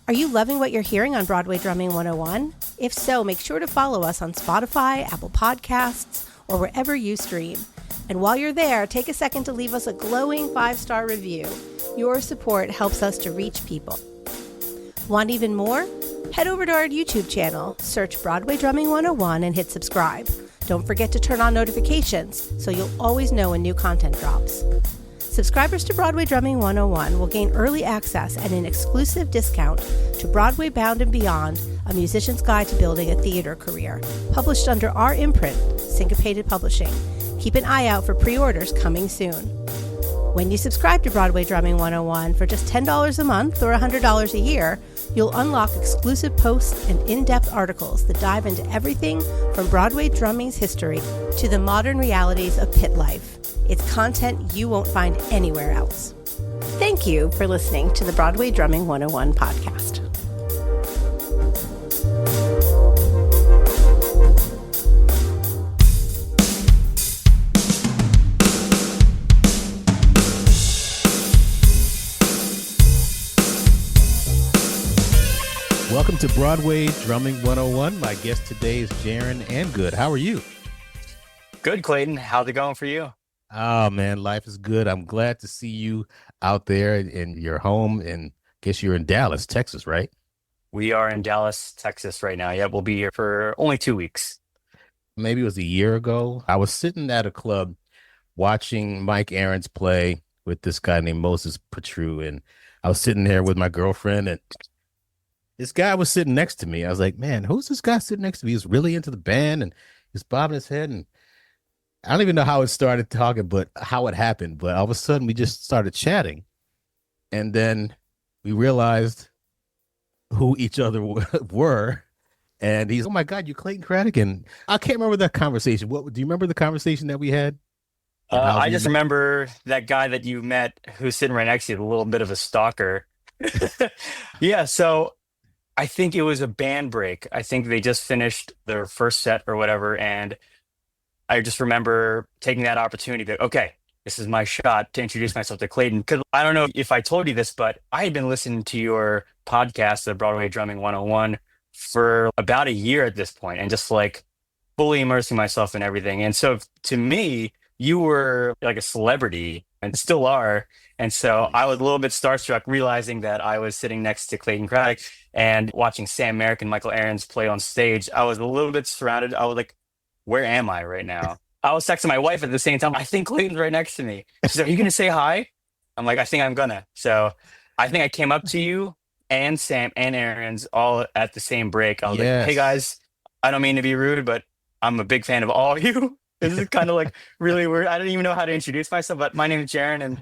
Are you loving what you're hearing on Broadway Drumming 101? If so, make sure to follow us on Spotify, Apple Podcasts, or wherever you stream. And while you're there, take a second to leave us a glowing 5-star review. Your support helps us to reach people. Want even more? Head over to our YouTube channel, search Broadway Drumming 101 and hit subscribe. Don't forget to turn on notifications so you'll always know when new content drops. Subscribers to Broadway Drumming 101 will gain early access and an exclusive discount to Broadway Bound and Beyond, a musician's guide to building a theater career, published under our imprint, Syncopated Publishing. Keep an eye out for pre-orders coming soon. When you subscribe to Broadway Drumming 101 for just $10 a month or $100 a year, you'll unlock exclusive posts and in-depth articles that dive into everything from Broadway drumming's history to the modern realities of pit life. It's content you won't find anywhere else. Thank you for listening to the Broadway Drumming 101 podcast. Welcome to Broadway Drumming 101. My guest today is Jaren Angud. How are you? Good, Clayton. How's it going for you? Oh, man, life is good. I'm glad to see you out there in your home, and I guess you're in Dallas, Texas, right? We are in Dallas, Texas right now. Yeah, we'll be here for only 2 weeks. Maybe it was a year ago. I was sitting at a club watching Mike Aarons play with this guy named Moses Petru, and I was sitting there with my girlfriend, and this guy was sitting next to me. I was like, man, who's this guy sitting next to me? He's really into the band, and he's bobbing his head, and I don't even know how it started talking, but how it happened. But all of a sudden, we just started chatting. And then we realized who each other were. And he's, oh, my God, you Clayton Craddock. And I can't remember that conversation. What do you remember the conversation that we had? I just remember that guy that you met who's sitting right next to you, a little bit of a stalker. Yeah, so I think it was a band break. I think they just finished their first set or whatever. And I just remember taking that opportunity to, okay, this is my shot to introduce myself to Clayton. Because I don't know if I told you this, but I had been listening to your podcast, the Broadway Drumming 101, for about a year at this point, and just like fully immersing myself in everything. And so to me, you were like a celebrity and still are. And so I was a little bit starstruck realizing that I was sitting next to Clayton Craddock and watching Sam Merrick and Michael Aarons play on stage. I was a little bit surrounded. I was like, where am I right now? I was texting my wife at the same time. I think Clayton's right next to me. She said, are you going to say hi? I'm like, I think I'm going to. So I think I came up to you and Sam and Aaron's all at the same break. I was like, hey guys, I don't mean to be rude, but I'm a big fan of all of you. This is kind of like really weird. I don't even know how to introduce myself, but my name is Jaren and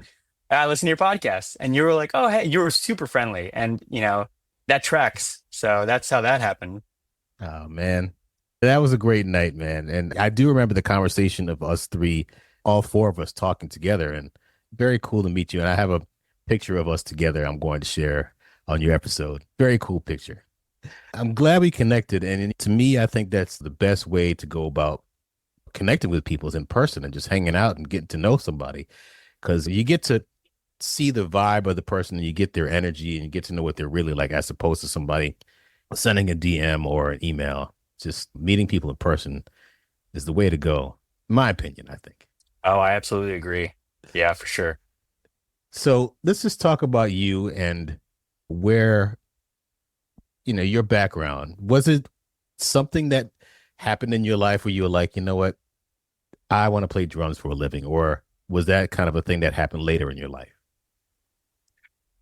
I listen to your podcast. And you were like, oh, hey, you were super friendly. And, you know, that tracks. So that's how that happened. Oh, man. That was a great night, man. And I do remember the conversation of us three, all four of us talking together, and very cool to meet you. And I have a picture of us together I'm going to share on your episode. Very cool picture. I'm glad we connected. And to me, I think that's the best way to go about connecting with people is in person and just hanging out and getting to know somebody, because you get to see the vibe of the person and you get their energy and you get to know what they're really like, as opposed to somebody sending a DM or an email. Just meeting people in person is the way to go, in my opinion, I think. Oh, I absolutely agree. Yeah, for sure. So let's just talk about you and where, you know, your background. Was it something that happened in your life where you were like, you know what, I want to play drums for a living? Or was that kind of a thing that happened later in your life?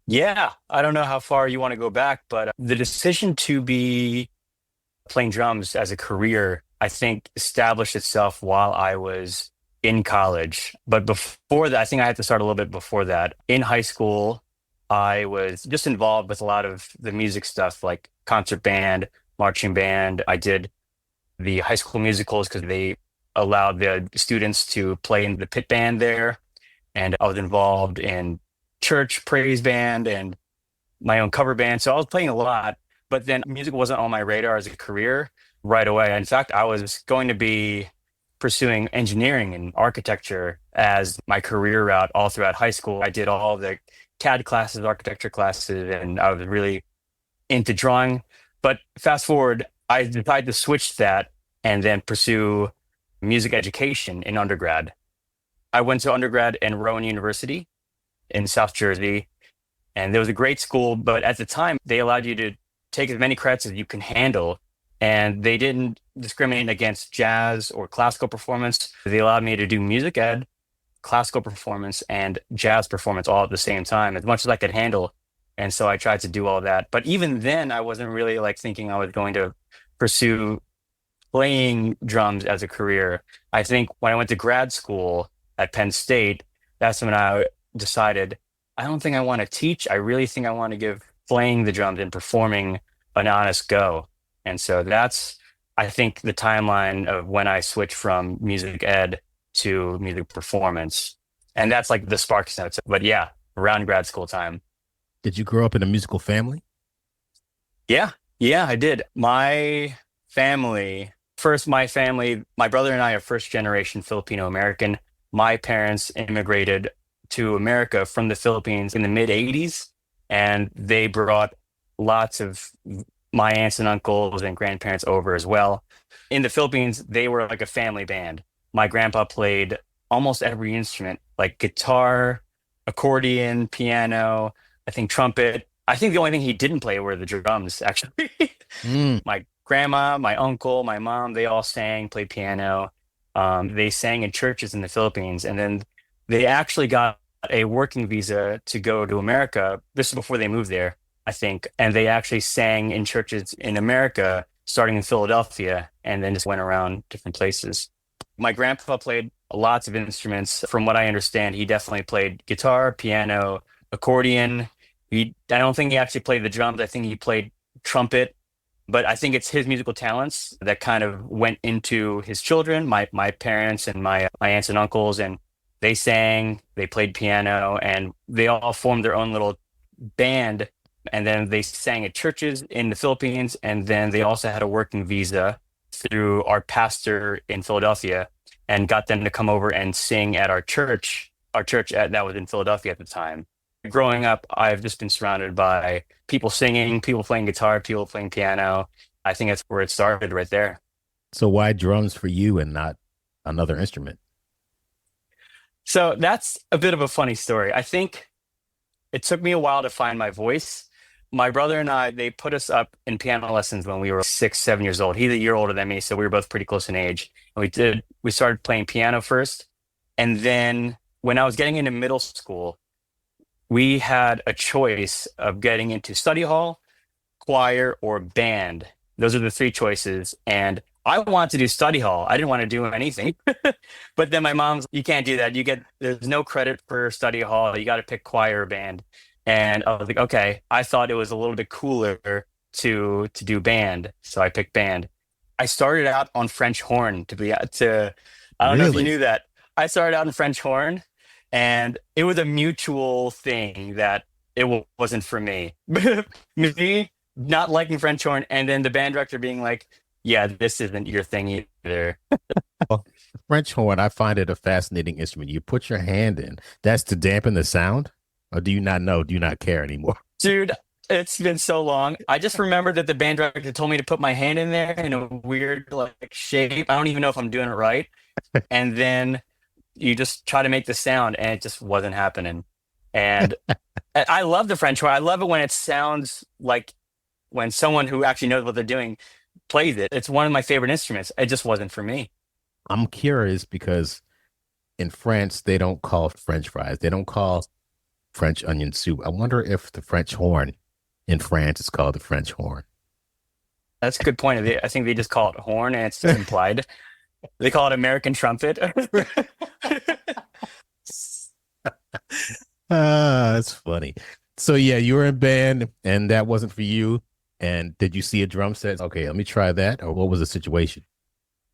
Yeah, I don't know how far you want to go back, but the decision to be playing drums as a career, I think, established itself while I was in college. But before that, I think I had to start a little bit before that. In high school, I was just involved with a lot of the music stuff, like concert band, marching band. I did the high school musicals because they allowed the students to play in the pit band there. And I was involved in church praise band and my own cover band. So I was playing a lot. But then music wasn't on my radar as a career right away. In fact, I was going to be pursuing engineering and architecture as my career route all throughout high school. I did all the CAD classes, architecture classes, and I was really into drawing. But fast forward, I decided to switch that and then pursue music education in undergrad. I went to undergrad in Rowan University in South Jersey, and there was a great school, but at the time they allowed you to take as many credits as you can handle, and they didn't discriminate against jazz or classical performance. They allowed me to do music ed, classical performance, and jazz performance all at the same time, as much as I could handle. And so I tried to do all that. But even then, I wasn't really like thinking I was going to pursue playing drums as a career. I think when I went to grad school at Penn State, that's when I decided, I don't think I want to teach. I really think I want to give playing the drums and performing an honest go. And so that's, I think, the timeline of when I switched from music ed to music performance. And that's like the spark notes. But yeah, around grad school time. Did you grow up in a musical family? Yeah, I did. My family, my brother and I are first generation Filipino American. My parents immigrated to America from the Philippines in the mid 80s, and they brought lots of my aunts and uncles and grandparents over as well. In the Philippines, they were like a family band. My grandpa played almost every instrument, like guitar, accordion, piano, I think trumpet. I think the only thing he didn't play were the drums, actually. My grandma, my uncle, my mom, they all sang, played piano. They sang in churches in the Philippines. And then they actually got a working visa to go to America. This is before they moved there, I think. And they actually sang in churches in America, starting in Philadelphia, and then just went around different places. My grandpa played lots of instruments. From what I understand, he definitely played guitar, piano, accordion. I don't think he actually played the drums. I think he played trumpet. But I think it's his musical talents that kind of went into his children, my parents and my aunts and uncles, and they sang, they played piano, and they all formed their own little band. And then they sang at churches in the Philippines, and then they also had a working visa through our pastor in Philadelphia, and got them to come over and sing at our church that was in Philadelphia at the time. Growing up, I've just been surrounded by people singing, people playing guitar, people playing piano. I think that's where it started right there. So why drums for you and not another instrument? So that's a bit of a funny story. I think it took me a while to find my voice. My brother and I, they put us up in piano lessons when we were 6, 7 years old. He's a year older than me, so we were both pretty close in age. And we started playing piano first. And then when I was getting into middle school, we had a choice of getting into study hall, choir, or band. Those are the 3 choices. And I wanted to do study hall. I didn't want to do anything. But then my mom's, you can't do that. There's no credit for study hall. You got to pick choir or band. And I was like, okay. I thought it was a little bit cooler to do band. So I picked band. I started out on French horn I don't know if you knew that. I started out in French horn. And it was a mutual thing that it wasn't for me. Me not liking French horn, and then the band director being like, yeah, this isn't your thing either. Well, French horn, I find it a fascinating instrument. You put your hand in. That's to dampen the sound? Or do you not know? Do you not care anymore? Dude, it's been so long. I just remember that the band director told me to put my hand in there in a weird like shape. I don't even know if I'm doing it right. And then you just try to make the sound, and it just wasn't happening. And I love the French horn. I love it when it sounds like when someone who actually knows what they're doing plays it. It's one of my favorite instruments. It just wasn't for me. I'm curious because in France, they don't call French fries. They don't call French onion soup. I wonder if the French horn in France is called the French horn. That's a good point. I think they just call it horn, and it's just implied. They call it American trumpet. That's funny. So yeah, you were in band and that wasn't for you. And did you see a drum set? Okay, let me try that. Or what was the situation?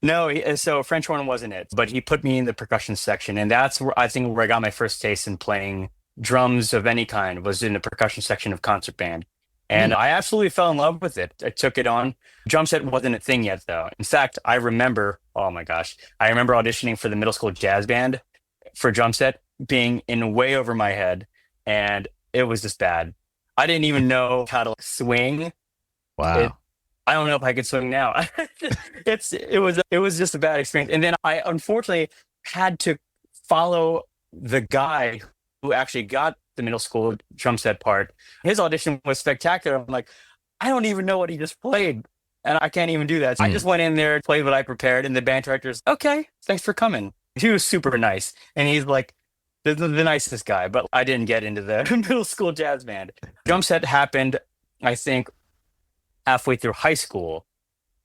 No, so French horn wasn't it, but he put me in the percussion section. And that's where I think where I got my first taste in playing drums of any kind, was in the percussion section of concert band. And I absolutely fell in love with it. I took it on. Drum set wasn't a thing yet, though. In fact, I remember auditioning for the middle school jazz band for drum set, being in way over my head, and it was just bad. I didn't even know how to swing Wow. I don't know if I could swing now. It was just a bad experience. And then I unfortunately had to follow the guy who actually got the middle school drum set part. His audition was spectacular. I'm like, I don't even know what he just played. And I can't even do that. So I just went in there, played what I prepared, and the band director's, okay, thanks for coming. He was super nice. And he's like the nicest guy, but I didn't get into the middle school jazz band. Drum set happened, I think, halfway through high school.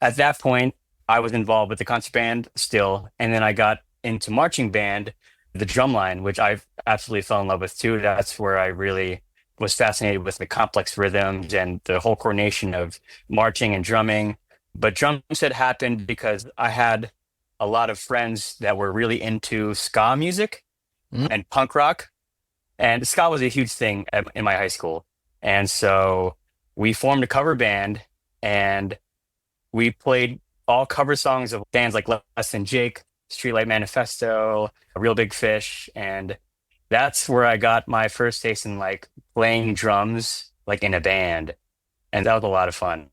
At that point, I was involved with the concert band still, and then I got into marching band, the drum line, which I absolutely fell in love with too. That's where I really was fascinated with the complex rhythms and the whole coordination of marching and drumming. But drum set happened because I had a lot of friends that were really into ska music and punk rock, and ska was a huge thing in my high school. And so we formed a cover band, and we played all cover songs of bands like Less Than Jake, Streetlight Manifesto, Real Big Fish, and that's where I got my first taste in like playing drums like in a band, and that was a lot of fun.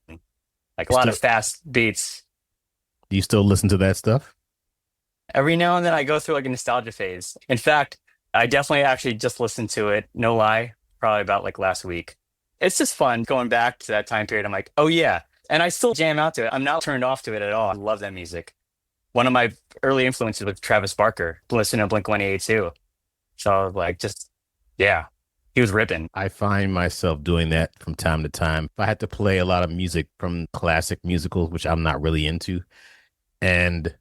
Like a lot of fast beats. Do you still listen to that stuff? Every now and then I go through like a nostalgia phase. In fact, I definitely actually just listened to it, no lie, probably about like last week. It's just fun going back to that time period. I'm like, oh yeah. And I still jam out to it. I'm not turned off to it at all. I love that music. One of my early influences was Travis Barker, listening to Blink-182. So I was like, yeah, he was ripping. I find myself doing that from time to time. If I had to play a lot of music from classic musicals, which I'm not really into, and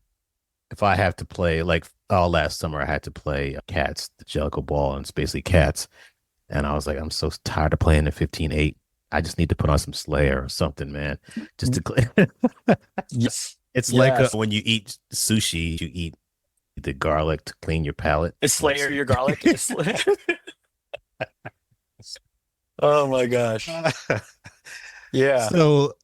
if I have to play, like last summer, I had to play Cats, the Jellicle Ball, and it's basically Cats. And I was like, I'm so tired of playing the 15/8. I just need to put on some Slayer or something, man. Just to Yes. It's like when you eat sushi, you eat the garlic to clean your palate. Is Slayer your garlic? Oh my gosh. Yeah. So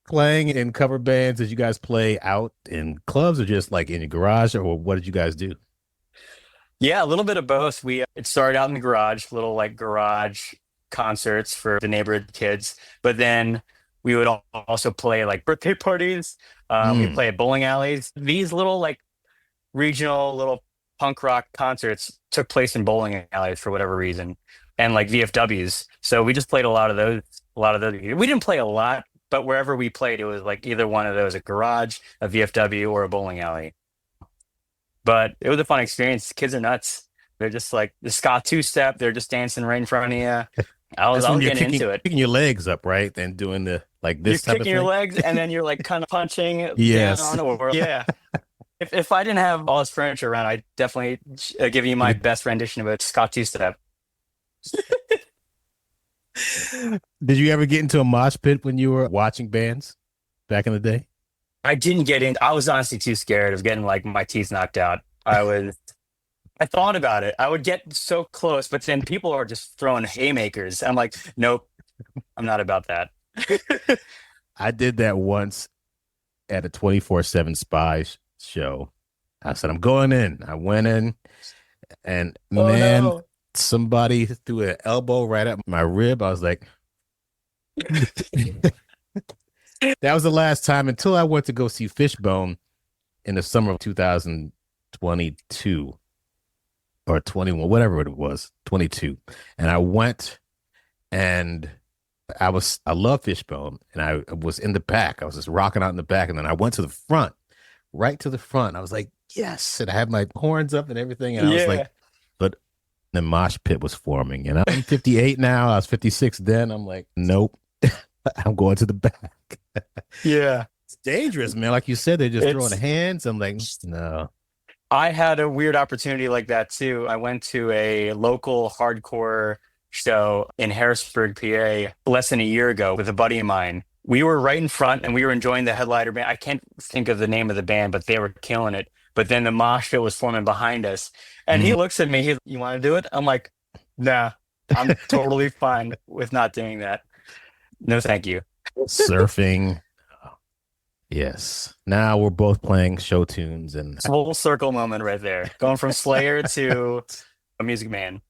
playing in cover bands, did you guys play out in clubs or just like in your garage, or what did you guys do? Yeah, a little bit of both. It started out in the garage, little like garage concerts for the neighborhood kids, but then we would also play like birthday parties. We play at bowling alleys. These little like regional little punk rock concerts took place in bowling alleys for whatever reason, and like VFWs. So we just played a lot of those. We didn't play a lot, but wherever we played, it was like either one of those: a garage, a VFW, or a bowling alley. But it was a fun experience. Kids are nuts. They're just like the ska two-step. They're just dancing right in front of you. I was getting into it. Kicking your legs up, right? And doing the like this You're type of kicking thing. your legs, and then you're like kind of punching Yes. down. Or, yeah. If I didn't have all this furniture around, I'd definitely give you my best rendition of a ska two-step. Did you ever get into a mosh pit when you were watching bands back in the day? I didn't get in. I was honestly too scared of getting like my teeth knocked out. I thought about it. I would get so close, but then people are just throwing haymakers. I'm like, nope, I'm not about that. I did that once at a 24/7 Spy show. I said, I'm going in. I went in, and man, somebody threw an elbow right at my rib. I was like, that was the last time until I went to go see Fishbone in the summer of 2022 or 21, whatever it was, 22. And I went, and I love Fishbone, and I was in the back. I was just rocking out in the back, and then I went to the front, right to the front. I was like, yes, and I had my horns up and everything, and I was like, but the mosh pit was forming, and I'm 58 now. I was 56 then. I'm like, nope. I'm going to the back. Yeah. It's dangerous, man. Like you said, they're just throwing hands. I'm like, no. I had a weird opportunity like that too. I went to a local hardcore show in Harrisburg, PA, less than a year ago with a buddy of mine. We were right in front and we were enjoying the headliner band. I can't think of the name of the band, but they were killing it. But then the mosh pit was forming behind us. And he looks at me, he's, you want to do it? I'm like, nah, I'm totally fine with not doing that. No, thank you. Surfing. Yes. Now we're both playing show tunes, and full circle moment right there. Going from Slayer to a Music Man.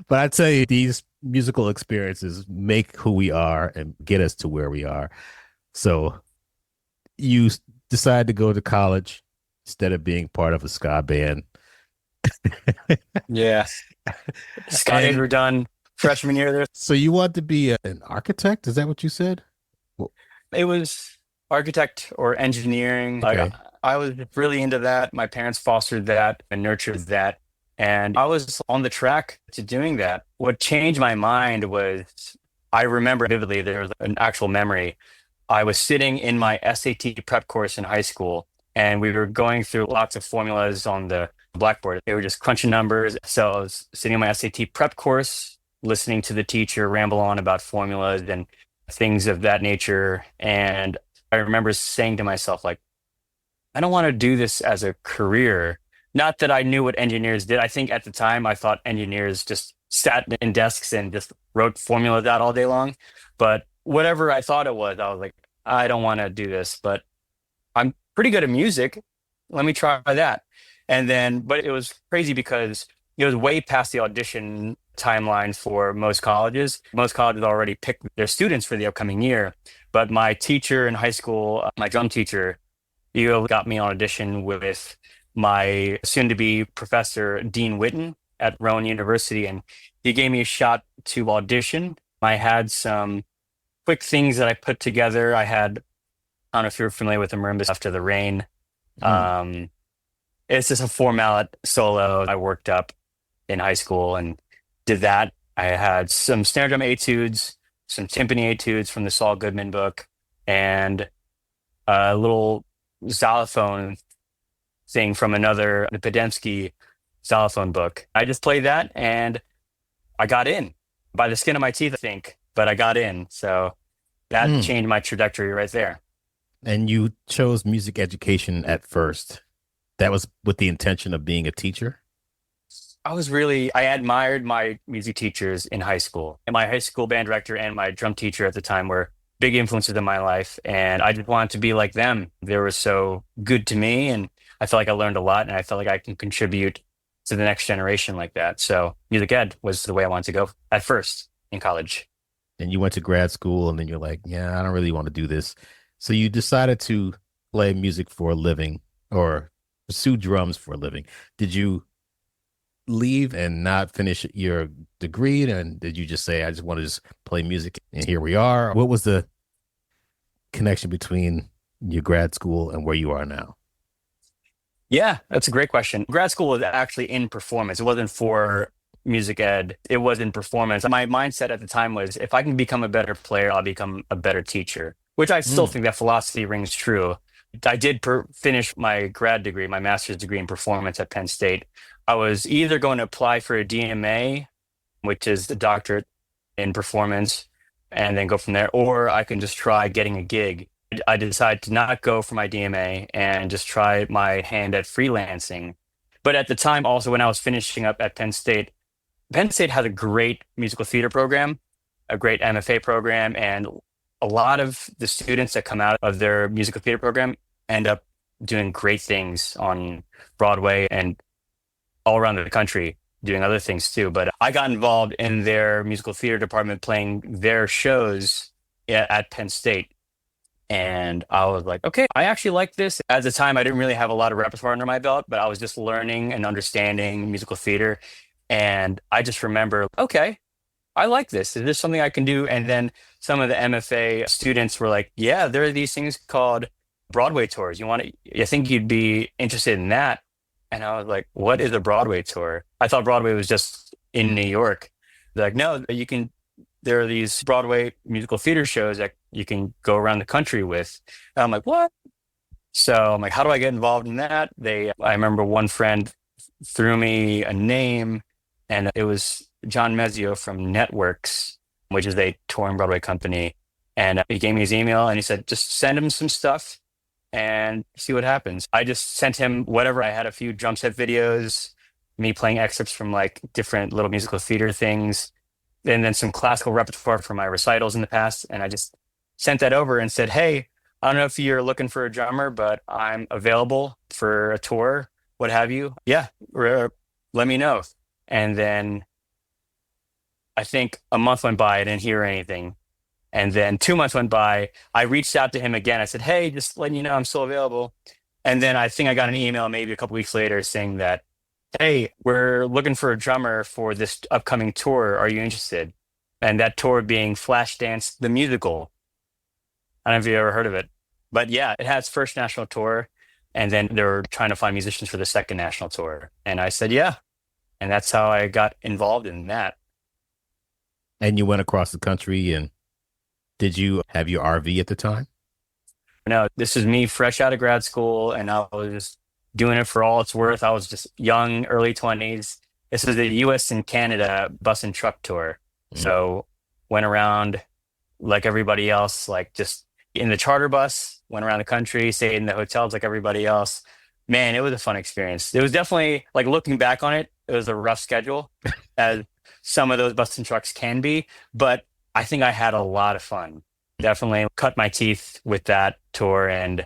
But I tell you, these musical experiences make who we are and get us to where we are. So you decide to go to college instead of being part of a ska band. Yeah. Ska days And were done freshman year there. so you want to be an architect? Is that what you said? Well, It was architect or engineering. okay. I was really into that. My parents fostered that and nurtured that. And I was on the track to doing that. What changed my mind was I remember vividly, there was an actual memory. I was sitting in my SAT prep course in high school, and we were going through lots of formulas on the blackboard. They were just crunching numbers. So I was sitting in my SAT prep course, listening to the teacher ramble on about formulas and things of that nature. And I remember saying to myself, like, I don't want to do this as a career. Not that I knew what engineers did. I think at the time I thought engineers just sat in desks and just wrote formulas out all day long. But whatever I thought it was, I was like, I don't want to do this, but I'm pretty good at music. Let me try that. And then, but it was crazy because it was way past the audition timeline for most colleges. Most colleges already picked their students for the upcoming year. But my teacher in high school, my drum teacher, he got me on audition with my soon-to-be professor, Dean Witten at Rowan University. And he gave me a shot to audition. I had some quick things that I put together. I don't know if you're familiar with the Marimbas After the Rain. Mm. It's just a 4-mallet solo I worked up in high school and did that. I had some snare drum etudes, some timpani etudes from the Saul Goodman book, and a little xylophone thing from the Podemsky xylophone book. I just played that and I got in by the skin of my teeth, I think, but I got in. So that changed my trajectory right there. And you chose music education at first. That was with the intention of being a teacher? I admired my music teachers in high school. And my high school band director and my drum teacher at the time were big influences in my life. And I just wanted to be like them. They were so good to me. And I felt like I learned a lot. And I felt like I can contribute to the next generation like that. So music ed was the way I wanted to go at first in college. And you went to grad school and then you're like, yeah, I don't really want to do this. So you decided to play music for a living or pursue drums for a living. Did you leave and not finish your degree? And did you just say, I just want to just play music and here we are? What was the connection between your grad school and where you are now? Yeah, that's a great question. Grad school was actually in performance. It wasn't for music ed. It was in performance. My mindset at the time was if I can become a better player, I'll become a better teacher, which I still think that philosophy rings true. I did finish my grad degree, my master's degree in performance at Penn State. I was either going to apply for a DMA, which is the doctorate in performance, and then go from there, or I can just try getting a gig. I decided to not go for my DMA and just try my hand at freelancing. But at the time, also when I was finishing up at Penn State has a great musical theater program, a great MFA program, and a lot of the students that come out of their musical theater program end up doing great things on Broadway and all around the country, doing other things too. But I got involved in their musical theater department playing their shows at Penn State. And I was like, okay, I actually like this. At the time, I didn't really have a lot of repertoire under my belt, but I was just learning and understanding musical theater. And I just remember, okay, I like this. Is this something I can do? And then some of the MFA students were like, yeah, there are these things called Broadway tours. You think you'd be interested in that? And I was like, what is a Broadway tour? I thought Broadway was just in New York. They're like, no, there are these Broadway musical theater shows that you can go around the country with. And I'm like, what? So I'm like, how do I get involved in that? I remember one friend threw me a name, and it was John Mezzio from Networks, which is a touring Broadway company. And he gave me his email and he said, just send him some stuff and see what happens. I just sent him whatever. I had a few drum set videos, me playing excerpts from like different little musical theater things, and then some classical repertoire from my recitals in the past. And I just sent that over and said, hey, I don't know if you're looking for a drummer, but I'm available for a tour, what have you. Yeah, let me know. And then I think a month went by, I didn't hear anything. And then 2 months went by. I reached out to him again. I said, hey, just letting you know I'm still available. And then I think I got an email maybe a couple weeks later saying that, hey, we're looking for a drummer for this upcoming tour. Are you interested? And that tour being Flashdance, the musical. I don't know if you ever heard of it. But yeah, it had its first national tour. And then they were trying to find musicians for the second national tour. And I said, yeah. And that's how I got involved in that. And you went across the country, and did you have your RV at the time? No, this is me fresh out of grad school, and I was just doing it for all it's worth. I was just young, early 20s. This was the US and Canada bus and truck tour. So went around like everybody else, like just in the charter bus, went around the country, stayed in the hotels like everybody else. Man, it was a fun experience. It was definitely, like, looking back on it, it was a rough schedule, as some of those bus and trucks can be, but I think I had a lot of fun. Definitely cut my teeth with that tour and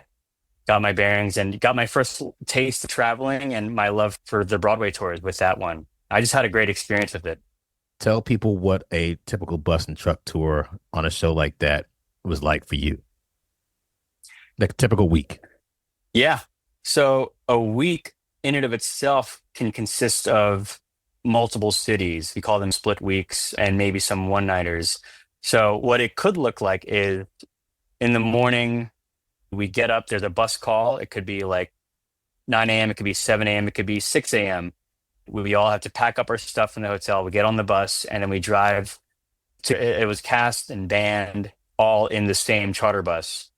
got my bearings and got my first taste of traveling and my love for the Broadway tours with that one. I just had a great experience with it. Tell people what a typical bus and truck tour on a show like that was like for you. Like a typical week. Yeah. So a week in and of itself can consist of multiple cities. We call them split weeks and maybe some one-nighters. So what it could look like is in the morning, we get up, there's a bus call. It could be like 9 a.m., it could be 7 a.m., it could be 6 a.m. We all have to pack up our stuff from the hotel. We get on the bus and then we drive to, it was cast and band all in the same charter bus.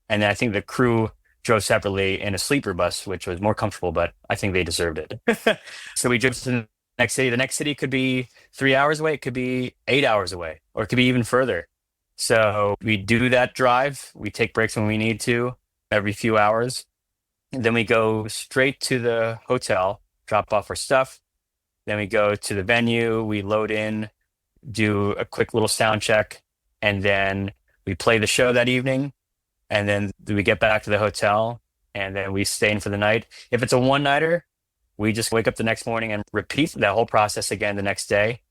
And then I think the crew drove separately in a sleeper bus, which was more comfortable, but I think they deserved it. So we drove to the next city. The next city could be 3 hours away. It could be 8 hours away, or it could be even further. So we do that drive. We take breaks when we need to every few hours. And then we go straight to the hotel, drop off our stuff. Then we go to the venue. We load in, do a quick little sound check, and then we play the show that evening. And then we get back to the hotel, and then we stay in for the night. If it's a one-nighter, we just wake up the next morning and repeat that whole process again the next day.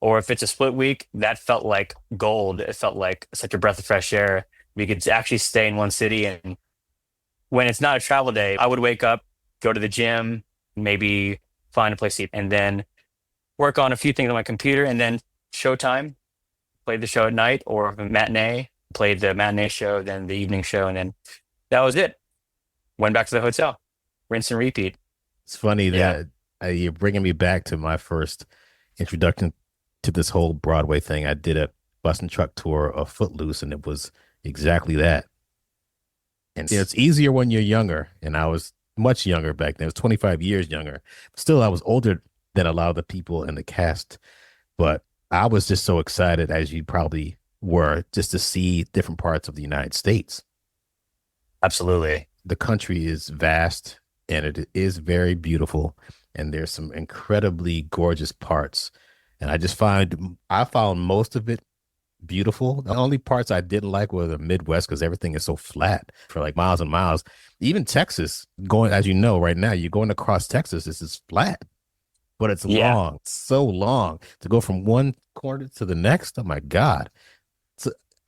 Or if it's a split week, that felt like gold. It felt like such a breath of fresh air. We could actually stay in one city. And when it's not a travel day, I would wake up, go to the gym, maybe find a place to eat, and then work on a few things on my computer. And then showtime, play the show at night, or a matinee, played the matinee show, then the evening show. And then that was it. Went back to the hotel, rinse and repeat. It's funny that you're bringing me back to my first introduction to this whole Broadway thing. I did a bus and truck tour of Footloose, and it was exactly that. And it's easier when you're younger, and I was much younger back then. I was 25 years younger. Still, I was older than a lot of the people in the cast, but I was just so excited, as you probably were, just to see different parts of the United States. Absolutely. The country is vast, and it is very beautiful, and there's some incredibly gorgeous parts. And I found most of it beautiful. The only parts I didn't like were the Midwest, because everything is so flat for like miles and miles. Even Texas, going, as you know, right now, you're going across Texas, this is flat, but it's long, so long to go from one corner to the next. Oh my God.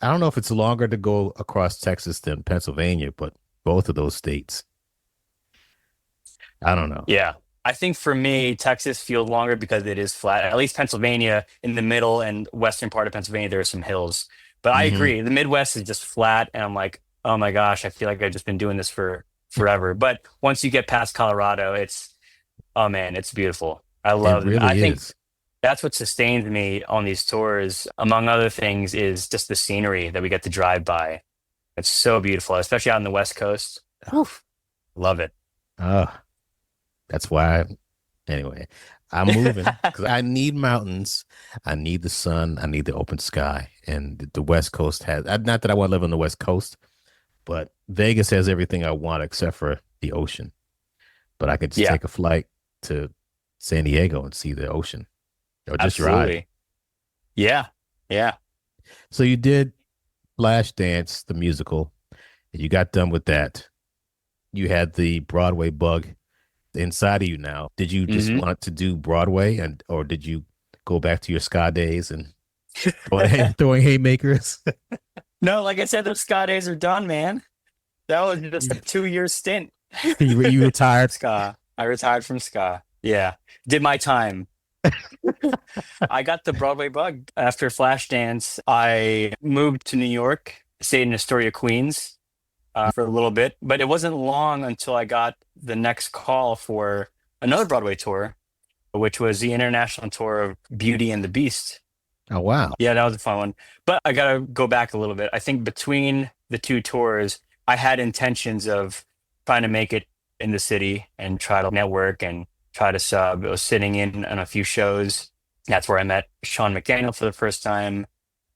I don't know if it's longer to go across Texas than Pennsylvania, but both of those states. I don't know. Yeah. I think for me, Texas feels longer because it is flat. At least Pennsylvania, in the middle and western part of Pennsylvania, there are some hills. But I agree. The Midwest is just flat. And I'm like, oh my gosh, I feel like I've just been doing this for forever. But once you get past Colorado, oh man, it's beautiful. I love it. I think that's what sustains me on these tours, among other things, is just the scenery that we get to drive by. It's so beautiful, especially out on the West Coast. Oof, love it. That's why. Anyway, I'm moving because I need mountains. I need the sun. I need the open sky. And the West Coast has, not that I want to live on the West Coast, but Vegas has everything I want except for the ocean. But I could just take a flight to San Diego and see the ocean, or just ride. Yeah. So you did Flashdance, the musical, and you got done with that. You had the Broadway bug inside of you now. Did you just want to do Broadway, or did you go back to your ska days and throwing haymakers? No, like I said, those ska days are done, man. That was just a 2-year stint. You retired. Ska. I retired from ska. Yeah. Did my time. I got the Broadway bug after Flashdance. I moved to New York, stayed in Astoria, Queens for a little bit, but it wasn't long until I got the next call for another Broadway tour, which was the international tour of Beauty and the Beast. Oh, wow. Yeah, that was a fun one. But I got to go back a little bit. I think between the two tours, I had intentions of trying to make it in the city and try to network and try to sub. I was sitting in on a few shows. That's where I met Sean McDaniel for the first time.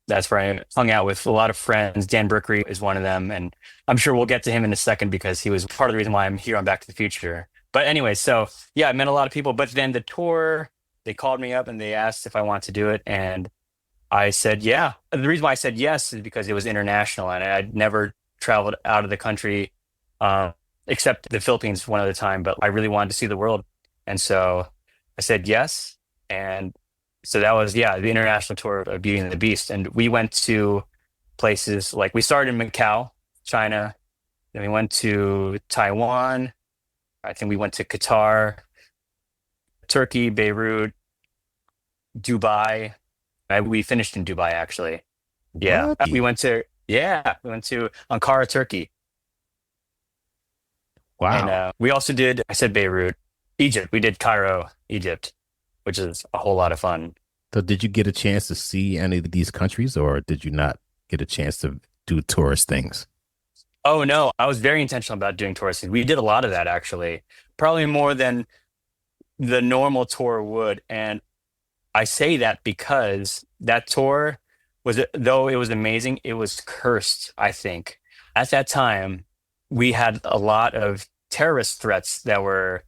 That's where I hung out with a lot of friends. Dan Brickery is one of them. And I'm sure we'll get to him in a second because he was part of the reason why I'm here on Back to the Future. But anyway, so yeah, I met a lot of people. But then the tour, they called me up and they asked if I wanted to do it. And I said, yeah. The reason why I said yes is because it was international and I'd never traveled out of the country, except the Philippines one other time, but I really wanted to see the world. And so I said yes. And so that was, the international tour of Beauty and the Beast. And we went to places like, we started in Macau, China. Then we went to Taiwan. I think we went to Qatar, Turkey, Beirut, Dubai. We finished in Dubai, actually. Yeah. What? We went to Ankara, Turkey. Wow. And we also did, I said Beirut, Egypt. We did Cairo, Egypt, which is a whole lot of fun. So did you get a chance to see any of these countries, or did you not get a chance to do tourist things? Oh, no. I was very intentional about doing touristing. We did a lot of that, actually. Probably more than the normal tour would. And I say that because that tour though it was amazing, it was cursed, I think. At that time, we had a lot of terrorist threats that were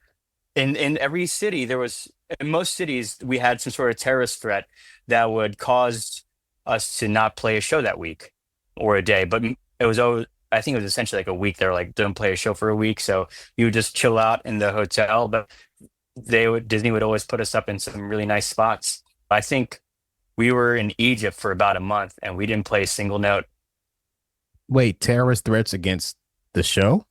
in every city. In most cities, we had some sort of terrorist threat that would cause us to not play a show that week or a day. But it was always, I think it was essentially like a week. They're like, don't play a show for a week. So you would just chill out in the hotel. But Disney would always put us up in some really nice spots. I think we were in Egypt for about a month and we didn't play a single note. Wait, terrorist threats against the show?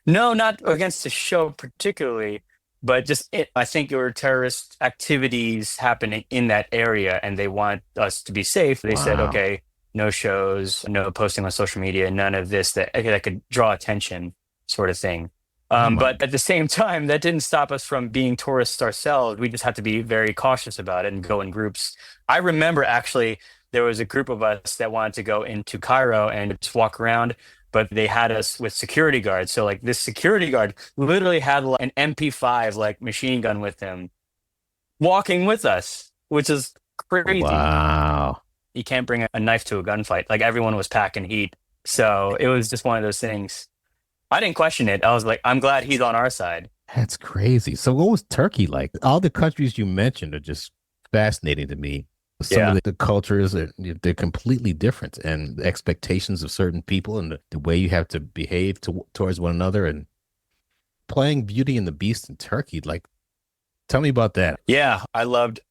No, not against the show particularly, but just I think there were terrorist activities happening in that area and they want us to be safe. They said, Wow. okay, no shows, no posting on social media, none of this that could draw attention, sort of thing. But at the same time, that didn't stop us from being tourists ourselves. We just had to be very cautious about it and go in groups. I remember actually there was a group of us that wanted to go into Cairo and just walk around, but they had us with security guards. So like this security guard literally had like an MP5 like machine gun with him walking with us, which is crazy. Wow. You can't bring a knife to a gunfight. Like everyone was packing heat. So it was just one of those things. I didn't question it. I was like, I'm glad he's on our side. That's crazy. So what was Turkey like? All the countries you mentioned are just fascinating to me. Some of the cultures, they're completely different, and the expectations of certain people and the way you have to behave towards one another. And playing Beauty and the Beast in Turkey, like, tell me about that. Yeah, I loved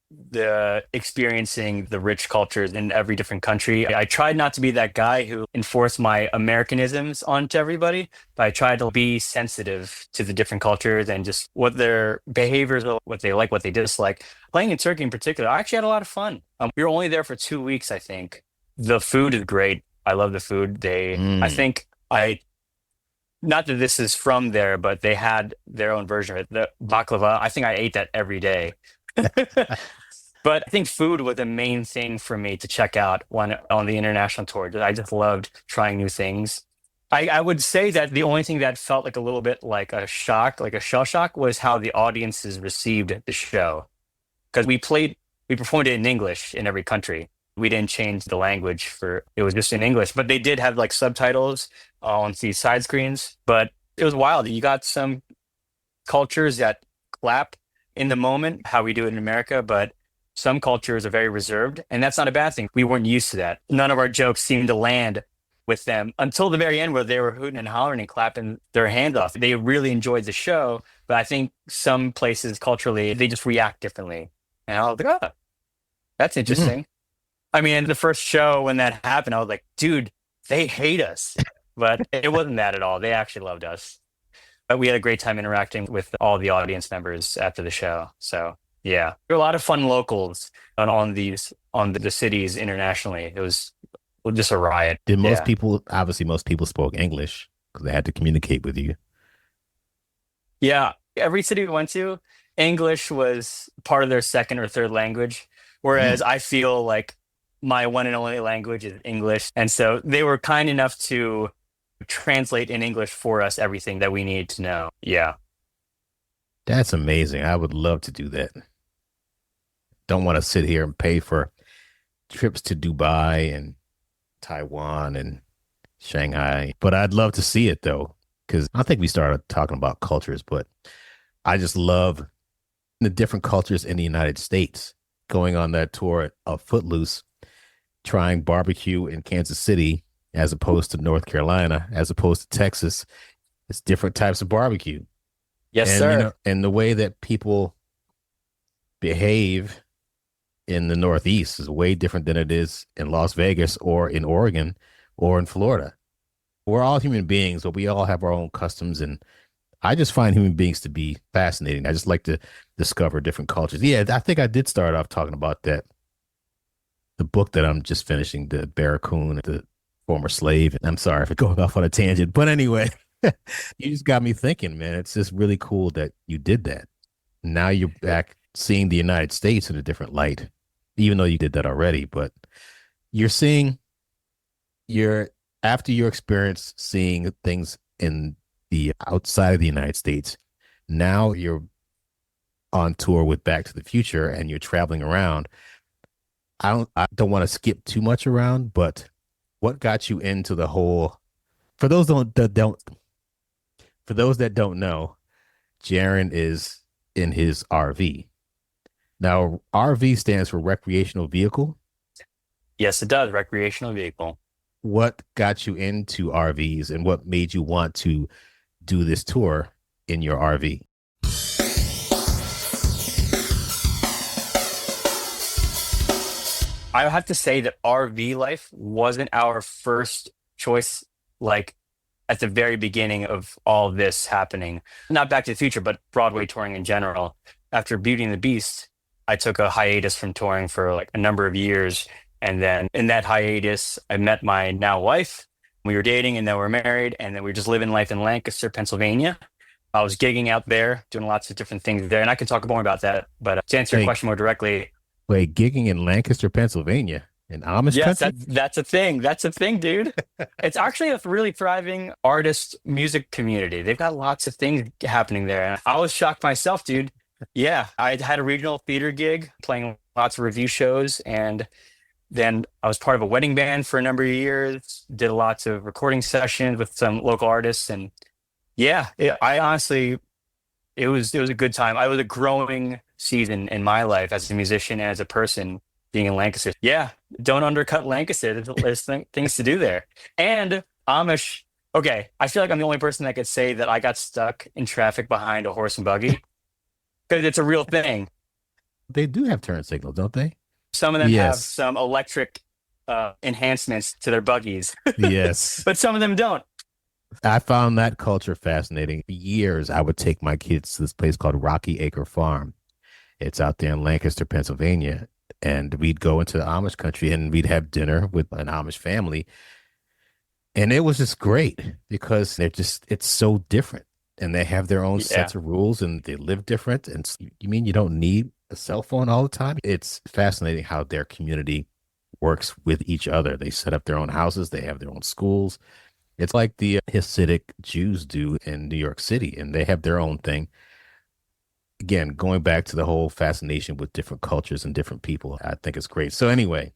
experiencing the rich cultures in every different country. I tried not to be that guy who enforced my Americanisms onto everybody, but I tried to be sensitive to the different cultures and just what their behaviors are, what they like, what they dislike. Playing in Turkey in particular, I actually had a lot of fun. We were only there for 2 weeks, I think. The food is great. I love the food. I think not that this is from there, but they had their own version of it. The baklava, I think I ate that every day. But I think food was the main thing for me to check out on the international tour. I just loved trying new things. I would say that the only thing that felt like a little bit like a shock, like a shell shock, was how the audiences received the show. Because we performed it in English in every country. We didn't change the language it was just in English. But they did have like subtitles on the side screens. But it was wild. You got some cultures that clap in the moment, how we do it in America, but some cultures are very reserved, and that's not a bad thing. We weren't used to that. None of our jokes seemed to land with them until the very end where they were hooting and hollering and clapping their hands off. They really enjoyed the show, but I think some places culturally, they just react differently. And I was like, That's interesting. I mean, the first show when that happened, I was like, dude, they hate us. But it wasn't that at all. They actually loved us. But we had a great time interacting with all the audience members after the show. So yeah, there were a lot of fun locals on the cities internationally. It was just a riot. Did most Yeah. people, obviously, most people spoke English because they had to communicate with you. Yeah. Every city we went to, English was part of their second or third language. Whereas I feel like my one and only language is English. And so they were kind enough to translate in English for us everything that we need to know. Yeah. That's amazing. I would love to do that. Don't want to sit here and pay for trips to Dubai and Taiwan and Shanghai, but I'd love to see it though, because I think we started talking about cultures, but I just love the different cultures in the United States. Going on that tour of Footloose, trying barbecue in Kansas City as opposed to North Carolina, as opposed to Texas. It's different types of barbecue. Yes, And, sir. and the way that people behave in the Northeast is way different than it is in Las Vegas or in Oregon or in Florida. We're all human beings, but we all have our own customs. And I just find human beings to be fascinating. I just like to discover different cultures. Yeah, I think I did start off talking about that. The book that I'm just finishing, the Barracoon, the former slave. I'm sorry for going off on a tangent, but anyway, you just got me thinking, man. It's just really cool that you did that. Now you're back seeing the United States in a different light, even though you did that already. But you're seeing after your experience seeing things in the outside of the United States, now you're on tour with Back to the Future and you're traveling around. I don't want to skip too much around, but what got you into the whole, for those that don't know, Jaren is in his RV. Now, RV stands for recreational vehicle. Yes, it does. Recreational vehicle. What got you into RVs and what made you want to do this tour in your RV? I have to say that RV life wasn't our first choice, like at the very beginning of all this happening. Not Back to the Future, but Broadway touring in general. After Beauty and the Beast, I took a hiatus from touring for like a number of years. And then in that hiatus, I met my now wife. We were dating and then we're married. And then we were just living life in Lancaster, Pennsylvania. I was gigging out there, doing lots of different things there. And I can talk more about that. But to answer your question more directly, Wait, gigging in Lancaster, Pennsylvania, in Amish yes, country? that's a thing. That's a thing, dude. It's actually a really thriving artist music community. They've got lots of things happening there. And I was shocked myself, dude. Yeah, I had a regional theater gig playing lots of review shows. And then I was part of a wedding band for a number of years, did lots of recording sessions with some local artists. And yeah, I honestly, it was a good time. I was a growing season in my life as a musician and as a person being in Lancaster. Yeah, don't undercut Lancaster. There's things to do there. And Amish. Okay, I feel like I'm the only person that could say that I got stuck in traffic behind a horse and buggy because it's a real thing. They do have turn signals, don't they? Some of them have Yes. some electric enhancements to their buggies, Yes. but some of them don't. I found that culture fascinating. For years, I would take my kids to this place called Rocky Acre Farm. It's out there in Lancaster, Pennsylvania. And we'd go into the Amish country and we'd have dinner with an Amish family. And it was just great because it's so different. And they have their own sets of rules and they live different. And you mean you don't need a cell phone all the time? It's fascinating how their community works with each other. They set up their own houses. They have their own schools. It's like the Hasidic Jews do in New York City, and they have their own thing. Again, going back to the whole fascination with different cultures and different people, I think it's great. So anyway,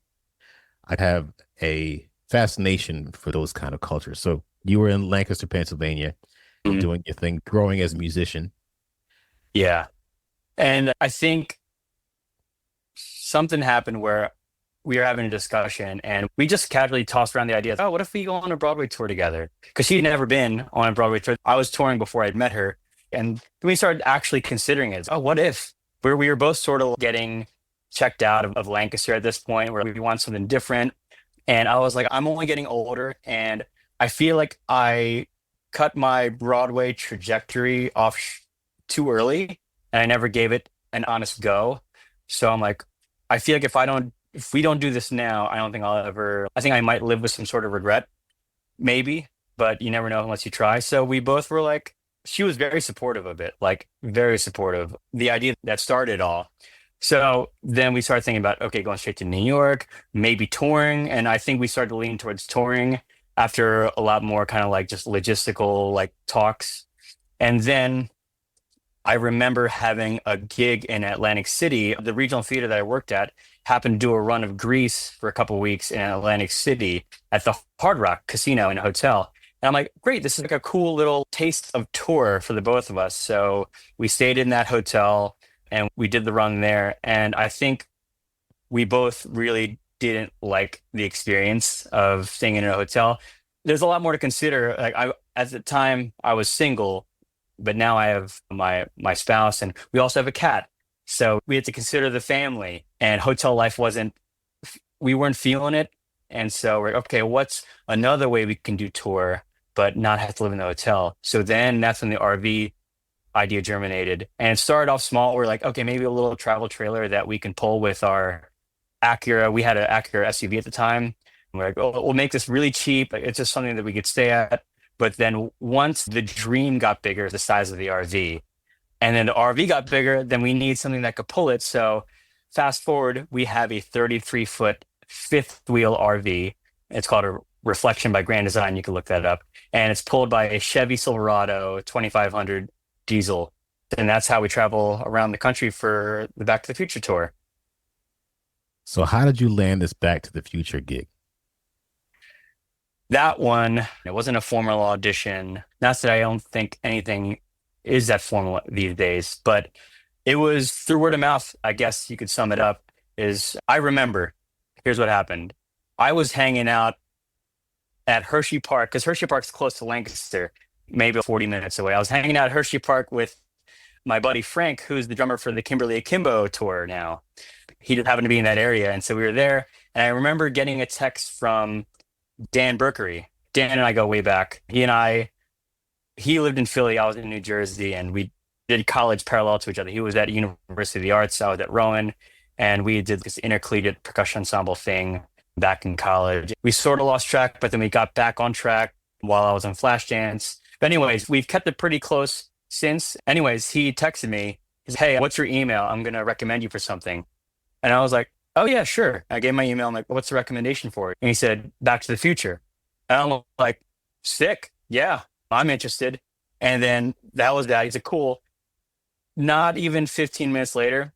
I have a fascination for those kind of cultures. So you were in Lancaster, Pennsylvania, doing your thing, growing as a musician. Yeah. And I think something happened where we were having a discussion and we just casually tossed around the idea, oh, what if we go on a Broadway tour together? Because she'd never been on a Broadway tour. I was touring before I'd met her. And we started actually considering it. Oh, what if? Where we were both sort of getting checked out of Lancaster at this point, where we want something different. And I was like, I'm only getting older, and I feel like I cut my Broadway trajectory off too early, and I never gave it an honest go. So I'm like, I feel like if we don't do this now, I don't think I'll ever. I think I might live with some sort of regret, maybe, but you never know unless you try. So we both were like, she was very supportive of it, like very supportive. The idea that started it all. So then we started thinking about, okay, going straight to New York, maybe touring. And I think we started to lean towards touring after a lot more kind of like just logistical like talks. And then I remember having a gig in Atlantic City. The regional theater that I worked at happened to do a run of Grease for a couple of weeks in Atlantic City at the Hard Rock Casino and Hotel. And I'm like, great, this is like a cool little taste of tour for the both of us. So we stayed in that hotel and we did the run there. And I think we both really didn't like the experience of staying in a hotel. There's a lot more to consider. Like at the time I was single, but now I have my spouse, and we also have a cat. So we had to consider the family, and hotel life we weren't feeling it. And so we're okay, what's another way we can do tour, but not have to live in the hotel? So then that's when the RV idea germinated. And it started off small. We're like, okay, maybe a little travel trailer that we can pull with our Acura. We had an Acura SUV at the time. And we're like, oh, we'll make this really cheap. It's just something that we could stay at. But then once the dream got bigger, the size of the RV, and then the RV got bigger, then we need something that could pull it. So fast forward, we have a 33-foot fifth wheel RV. It's called a Reflection by Grand Design. You can look that up. And it's pulled by a Chevy Silverado 2500 diesel. And that's how we travel around the country for the Back to the Future tour. So how did you land this Back to the Future gig? That one, it wasn't a formal audition. Not that I don't think anything is that formal these days, but it was through word of mouth. I guess you could sum it up is I remember, here's what happened. I was hanging out at Hershey Park, because Hershey Park's close to Lancaster, maybe 40 minutes away. I was hanging out at Hershey Park with my buddy Frank, who's the drummer for the Kimberly Akimbo tour now. He just happened to be in that area. And so we were there. And I remember getting a text from Dan Berkery. Dan and I go way back. He lived in Philly. I was in New Jersey, and we did college parallel to each other. He was at University of the Arts. I was at Rowan, and we did this intercollegiate percussion ensemble thing back in college. We sort of lost track, but then we got back on track while I was on Flashdance. But anyways, we've kept it pretty close since. Anyways, he texted me. He said, hey, what's your email? I'm going to recommend you for something. And I was like, oh, yeah, sure. I gave my email. I'm like, what's the recommendation for it? And he said, Back to the Future. And I'm like, sick. Yeah, I'm interested. And then that was that. He said, cool. Not even 15 minutes later,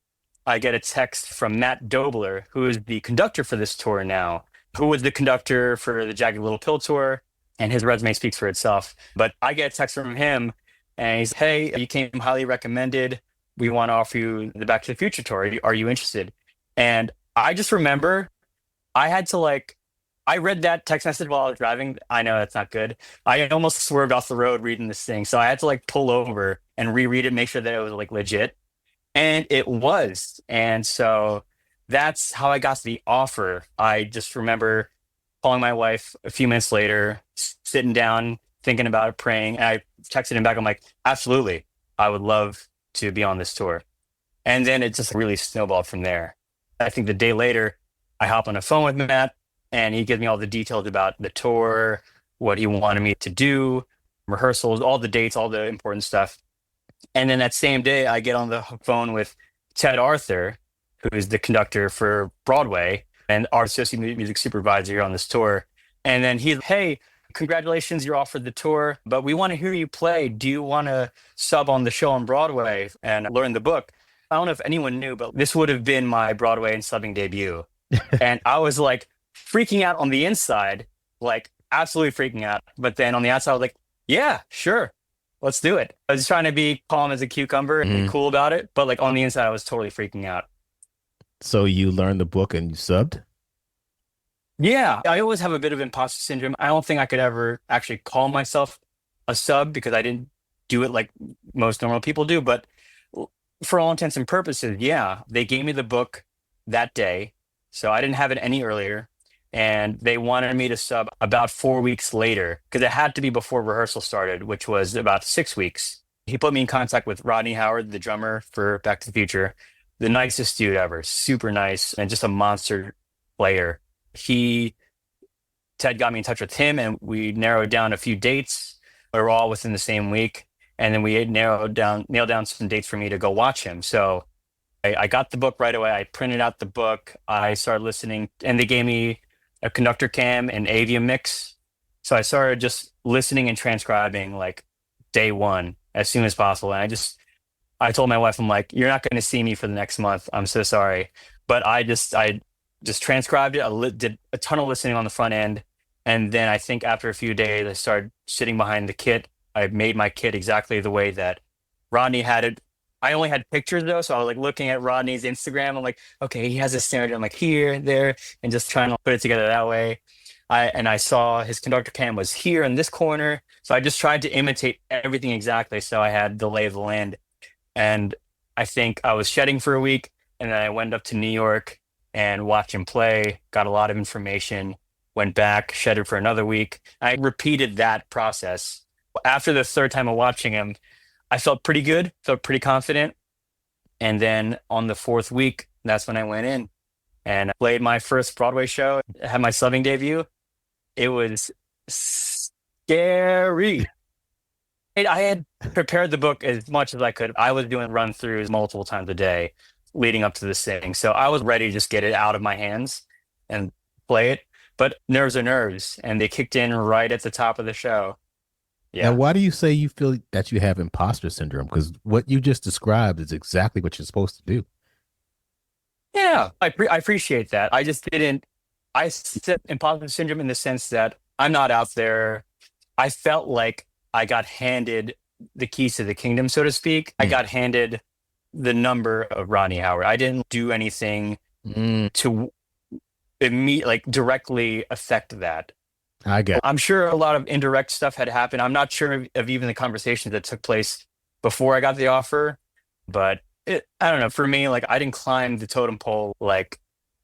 I get a text from Matt Dobler, who is the conductor for this tour now, who was the conductor for the Jagged Little Pill tour. And his resume speaks for itself. But I get a text from him, and he's, hey, you came highly recommended. We want to offer you the Back to the Future tour. Are you interested? And I just remember I had to I read that text message while I was driving. I know that's not good. I almost swerved off the road reading this thing. So I had to pull over and reread it, make sure that it was legit. And it was. And so that's how I got the offer. I just remember calling my wife a few minutes later, sitting down, thinking about it, praying. And I texted him back. I'm like, absolutely. I would love to be on this tour. And then it just really snowballed from there. I think the day later, I hop on the phone with Matt, and he gives me all the details about the tour, what he wanted me to do, rehearsals, all the dates, all the important stuff. And then that same day, I get on the phone with Ted Arthur, who is the conductor for Broadway and our associate music supervisor here on this tour. And then he's, hey, congratulations, you're offered the tour, but we want to hear you play. Do you want to sub on the show on Broadway and learn the book? I don't know if anyone knew, but this would have been my Broadway and subbing debut. And I was freaking out on the inside, absolutely freaking out. But then on the outside, I was like, yeah, sure, let's do it. I was trying to be calm as a cucumber and cool about it. But on the inside, I was totally freaking out. So you learned the book and you subbed? Yeah, I always have a bit of imposter syndrome. I don't think I could ever actually call myself a sub because I didn't do it like most normal people do. But for all intents and purposes, yeah, they gave me the book. that day. So I didn't have it any earlier. And they wanted me to sub about 4 weeks later because it had to be before rehearsal started, which was about 6 weeks. He put me in contact with Rodney Howard, the drummer for Back to the Future, the nicest dude ever, super nice, and just a monster player. Ted got me in touch with him, and we narrowed down a few dates. We were all within the same week, and then we had nailed down some dates for me to go watch him. So I got the book right away. I printed out the book. I started listening, and they gave me a conductor cam and avium mix. So I started just listening and transcribing like day one as soon as possible. And I told my wife, I'm like, you're not going to see me for the next month. I'm so sorry. But I just transcribed it. Did a ton of listening on the front end. And then I think after a few days, I started sitting behind the kit. I made my kit exactly the way that Rodney had it. I only had pictures though, so I was like looking at Rodney's Instagram. I'm like, okay, he has a snare drum like here, there, and just trying to put it together that way. I saw his conductor cam was here in this corner, so I just tried to imitate everything exactly. So I had the lay of the land, and I think I was shedding for a week, and then I went up to New York and watched him play. Got a lot of information. Went back, shedded for another week. I repeated that process. After the third time of watching him, I felt pretty good, felt pretty confident. And then on the fourth week, that's when I went in and played my first Broadway show, had my subbing debut. It was scary. I had prepared the book as much as I could. I was doing run throughs multiple times a day leading up to this thing. So I was ready to just get it out of my hands and play it. But nerves are nerves, and they kicked in right at the top of the show. Yeah. And why do you say you feel that you have imposter syndrome? Because what you just described is exactly what you're supposed to do. Yeah, I appreciate that. I just didn't. I said imposter syndrome in the sense that I'm not out there. I felt like I got handed the keys to the kingdom, so to speak. I got handed the number of Rodney Howard. I didn't do anything to directly affect that. I'm sure a lot of indirect stuff had happened. I'm not sure of even the conversations that took place before I got the offer, but I don't know. For me, like I didn't climb the totem pole like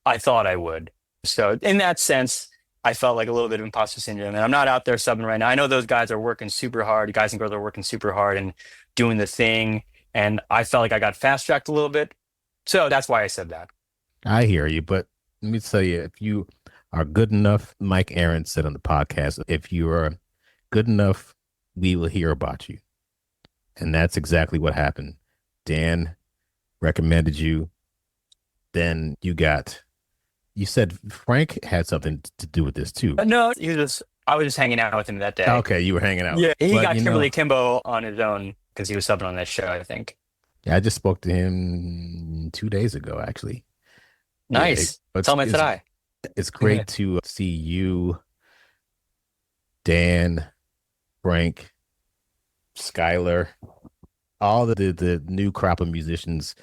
I thought I would. So in that sense, I felt like a little bit of imposter syndrome. And I'm not out there subbing right now. I know those guys are working super hard. Guys and girls are working super hard and doing the thing. And I felt like I got fast tracked a little bit. So that's why I said that. I hear you, but let me tell you, if you are good enough, Mike Aaron said on the podcast, if you are good enough, we will hear about you. And that's exactly what happened. Dan recommended you. Then you said Frank had something to do with this too. No, I was just hanging out with him that day. Okay, you were hanging out. Yeah, he got Kimberly Kimbo on his own because he was subbing on that show, I think. Yeah, I just spoke to him 2 days ago, actually. Nice. Yeah, tell him I said hi. It's great to see you, Dan, Frank, Skylar, all the new crop of musicians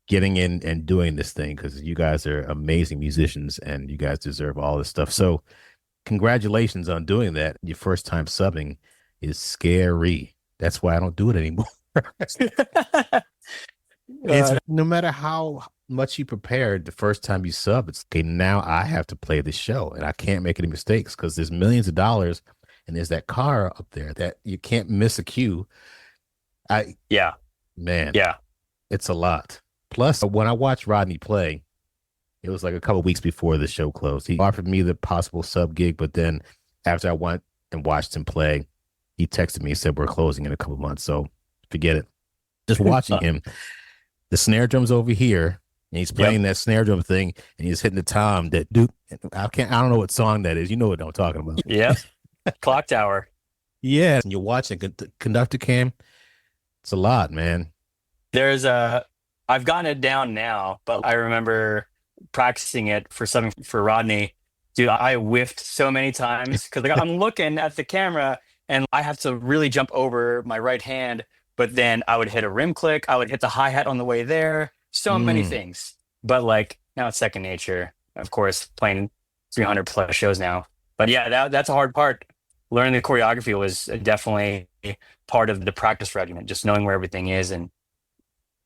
getting in and doing this thing, because you guys are amazing musicians and you guys deserve all this stuff. So congratulations on doing that. Your first time subbing is scary. That's why I don't do it anymore. It's no matter how much you prepared the first time you sub, it's okay, now I have to play the show and I can't make any mistakes because there's millions of dollars and there's that car up there that you can't miss a cue. Man, it's a lot. Plus, when I watched Rodney play, it was like a couple of weeks before the show closed. He offered me the possible sub gig, but then after I went and watched him play, he texted me and said, we're closing in a couple of months. So forget it. Just watching him, the snare drum's over here, and he's playing that snare drum thing, and he's hitting the tom that dude. I don't know what song that is. You know what I'm talking about. Yeah. Clock tower. Yeah. And you're watching conductor cam. It's a lot, man. I've gotten it down now, but I remember practicing it for Rodney. Dude, I whiffed so many times because I'm looking at the camera and I have to really jump over my right hand, but then I would hit a rim click. I would hit the hi-hat on the way there. So many things. But like now it's second nature, of course, playing 300 plus shows now. But yeah, that's a hard part. Learning the choreography was definitely part of the practice regimen, just knowing where everything is and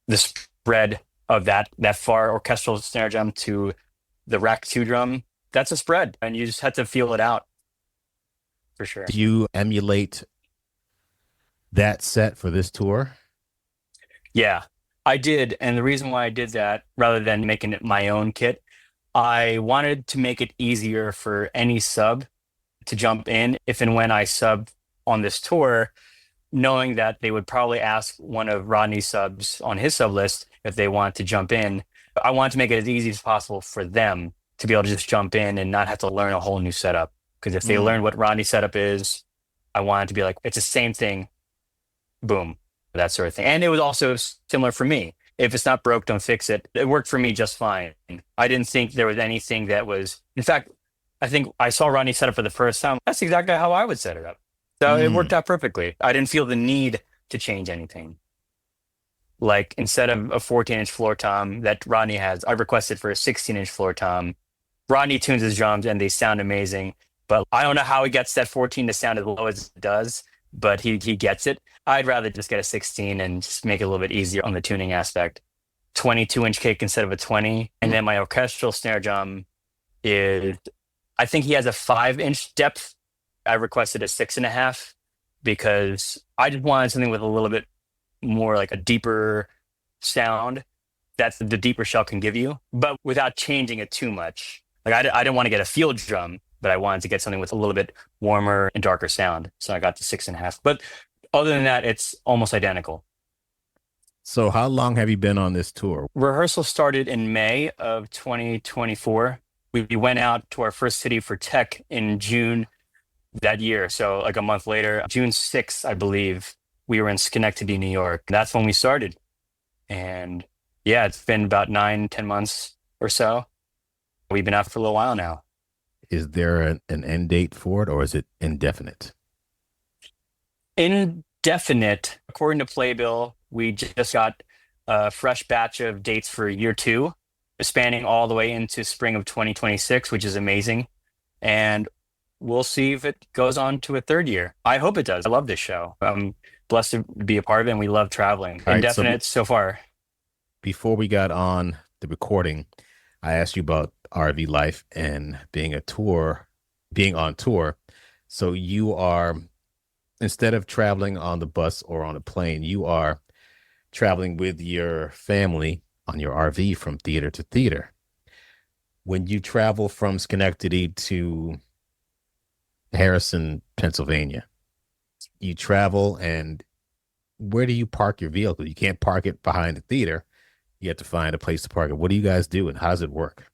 the spread of that far orchestral snare drum to the rack 2 drum, that's a spread, and you just have to feel it out for sure. Do you emulate that set for this tour? Yeah, I did. And the reason why I did that, rather than making it my own kit, I wanted to make it easier for any sub to jump in if and when I sub on this tour, knowing that they would probably ask one of Rodney's subs on his sub list if they want to jump in. I wanted to make it as easy as possible for them to be able to just jump in and not have to learn a whole new setup. Because if they learn what Rodney's setup is, I wanted to be like, it's the same thing, boom, that sort of thing. And it was also similar for me. If it's not broke, don't fix it. It worked for me just fine. I didn't think there was anything that was, in fact, I think I saw Rodney set up for the first time. That's exactly how I would set it up. So it worked out perfectly. I didn't feel the need to change anything. Like instead of a 14-inch floor tom that Rodney has, I requested for a 16-inch floor tom. Rodney tunes his drums and they sound amazing, but I don't know how he gets that 14 to sound as low as it does, but he gets it. I'd rather just get a 16 and just make it a little bit easier on the tuning aspect. 22-inch kick instead of a 20. And then my orchestral snare drum is, I think he has a 5-inch depth. I requested a 6.5 because I just wanted something with a little bit more like a deeper sound. That's the deeper shell can give you, but without changing it too much. Like I didn't want to get a field drum, but I wanted to get something with a little bit warmer and darker sound. So I got the 6.5. But other than that, it's almost identical. So how long have you been on this tour? Rehearsal started in May of 2024. We went out to our first city for tech in June that year. So like a month later, June 6th, I believe, we were in Schenectady, New York. That's when we started. And yeah, it's been about 9-10 months or so. We've been out for a little while now. Is there an end date for it, or is it indefinite? Indefinite. According to Playbill, we just got a fresh batch of dates for year 2, spanning all the way into spring of 2026, which is amazing. And we'll see if it goes on to a 3rd year. I hope it does. I love this show. I'm blessed to be a part of it, and we love traveling. All right, Indefinite so far. Before we got on the recording, I asked you about RV life and being on tour. So you are, instead of traveling on the bus or on a plane, you are traveling with your family on your RV from theater to theater. When you travel from Schenectady to Harrison, Pennsylvania, you travel, and where do you park your vehicle? You can't park it behind the theater. You have to find a place to park it. What do you guys do, and how does it work?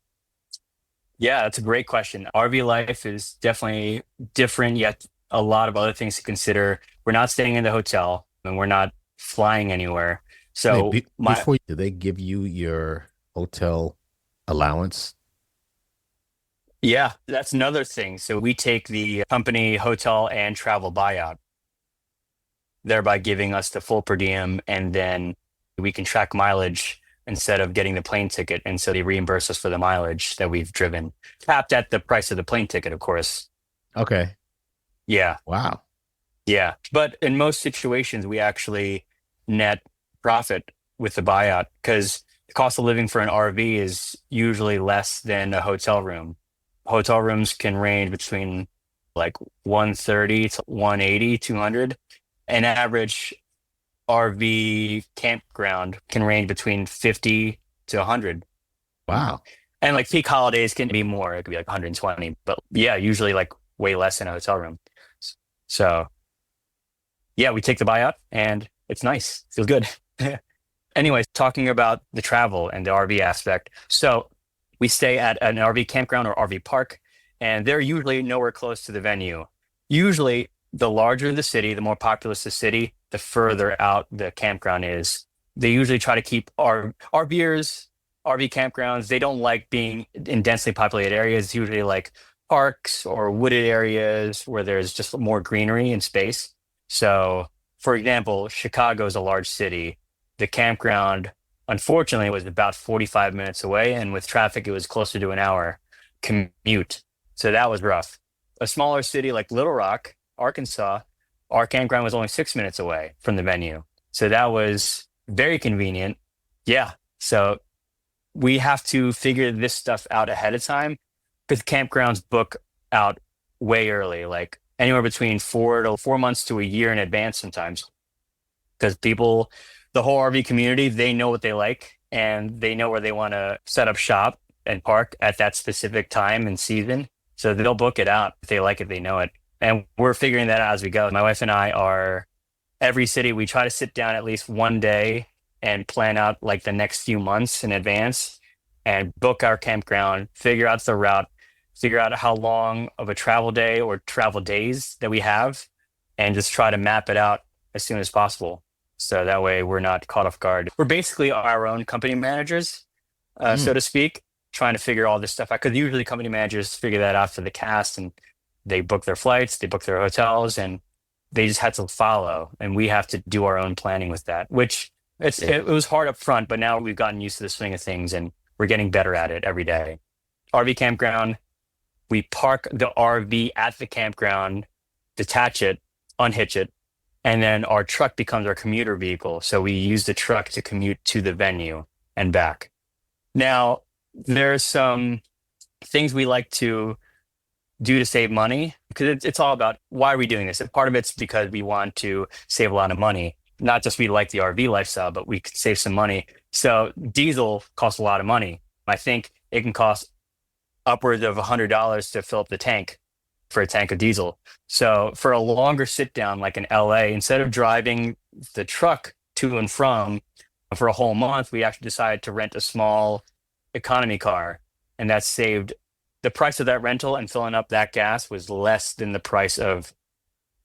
Yeah, that's a great question. RV life is definitely different, yet a lot of other things to consider. We're not staying in the hotel, and we're not flying anywhere. So do they give you your hotel allowance? Yeah, that's another thing. So we take the company hotel and travel buyout, thereby giving us the full per diem, and then we can track mileage instead of getting the plane ticket. And so they reimburse us for the mileage that we've driven, capped at the price of the plane ticket, of course. Okay. Yeah. Wow. Yeah. But in most situations, we actually net profit with the buyout because the cost of living for an RV is usually less than a hotel room. Hotel rooms can range between like 130 to 180, 200. An average RV campground can range between 50 to 100. Wow. And like peak holidays can be more. It could be like 120. But yeah, usually like way less in a hotel room. So yeah, we take the buyout and it's nice. Feels good. Anyways, talking about the travel and the RV aspect. So we stay at an RV campground or RV park, and they're usually nowhere close to the venue. Usually, the larger the city, the more populous the city, the further out the campground is. They usually try to keep RVers, RV campgrounds, they don't like being in densely populated areas, usually like parks or wooded areas where there's just more greenery and space. So, for example, Chicago is a large city. The campground, unfortunately, was about 45 minutes away, and with traffic, it was closer to an hour commute. So that was rough. A smaller city like Little Rock, Arkansas, our campground was only 6 minutes away from the venue. So that was very convenient. Yeah. So we have to figure this stuff out ahead of time because campgrounds book out way early, like anywhere between 4 months to a year in advance sometimes. Because people, the whole RV community, they know what they like and they know where they want to set up shop and park at that specific time and season. So they'll book it out. If they like it, they know it. And we're figuring that out as we go. My wife and I are, every city, we try to sit down at least one day and plan out like the next few months in advance and book our campground, figure out the route, figure out how long of a travel day or travel days that we have, and just try to map it out as soon as possible. So that way we're not caught off guard. We're basically our own company managers, so to speak, trying to figure all this stuff out. Because usually company managers figure that out for the cast and they book their flights, they book their hotels, and they just had to follow. And we have to do our own planning with that, which it was hard up front, but now we've gotten used to the swing of things and we're getting better at it every day. RV campground, we park the RV at the campground, detach it, unhitch it, and then our truck becomes our commuter vehicle. So we use the truck to commute to the venue and back. Now, there's some things we like to do to save money, because it's all about why are we doing this? And part of it's because we want to save a lot of money. Not just we like the RV lifestyle, but we could save some money. So diesel costs a lot of money. I think it can cost upwards of $100 to fill up the tank for a tank of diesel. So for a longer sit down, like in LA, instead of driving the truck to and from for a whole month, we actually decided to rent a small economy car. And that saved the price of that rental, and filling up that gas was less than the price of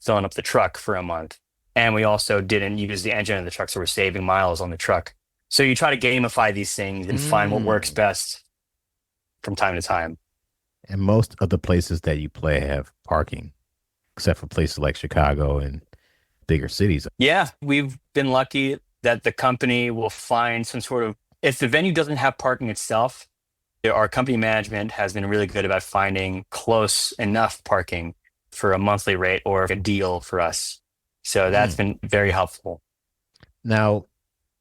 filling up the truck for a month. And we also didn't use the engine of the truck, so we're saving miles on the truck. So you try to gamify these things and find what works best from time to time. And most of the places that you play have parking, except for places like Chicago and bigger cities. Yeah, we've been lucky that the company will find some sort of, if the venue doesn't have parking itself, our company management has been really good about finding close enough parking for a monthly rate or a deal for us. So that's been very helpful. Now,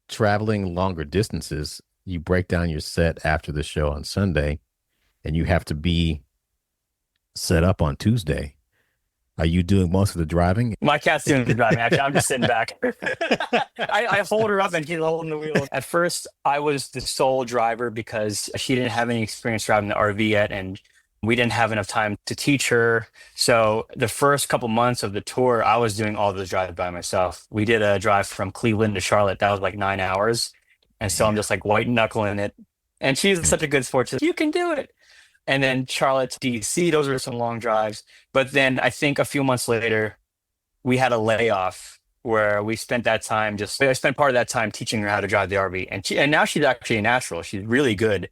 traveling longer distances, you break down your set after the show on Sunday, and you have to be set up on Tuesday. Are you doing most of the driving? My cat's doing the driving, actually. I'm just sitting back. I hold her up and she's holding the wheel. At first, I was the sole driver because she didn't have any experience driving the RV yet, and we didn't have enough time to teach her. So the first couple months of the tour, I was doing all those drives by myself. We did a drive from Cleveland to Charlotte. That was like 9 hours. And so I'm just like white knuckling it. And she's such a good sport. She's like, you can do it. And then Charlotte to DC, those were some long drives. But then I think a few months later, we had a layoff where we spent that time I spent part of that time teaching her how to drive the RV. And now she's actually a natural. She's really good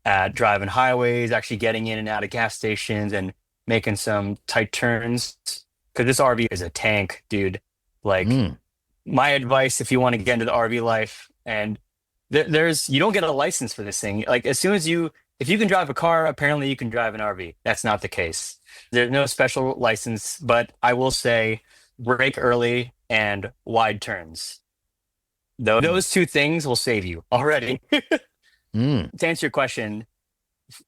at driving highways, actually getting in and out of gas stations and making some tight turns. Because this RV is a tank, dude. Like, my advice, if you want to get into the RV life, and you don't get a license for this thing. Like, as soon as if you can drive a car, apparently you can drive an RV. That's not the case. There's no special license, but I will say brake early and wide turns. Those two things will save you already. To answer your question,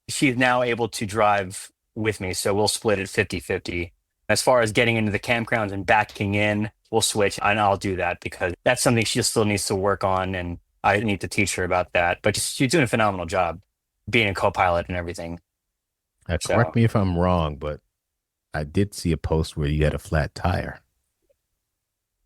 she's now able to drive with me, so we'll split it 50-50. As far as getting into the campgrounds and backing in, we'll switch, and I'll do that because that's something she still needs to work on, and I need to teach her about that. But she's doing a phenomenal job being a co-pilot and everything. Correct me if I'm wrong, but I did see a post where you had a flat tire.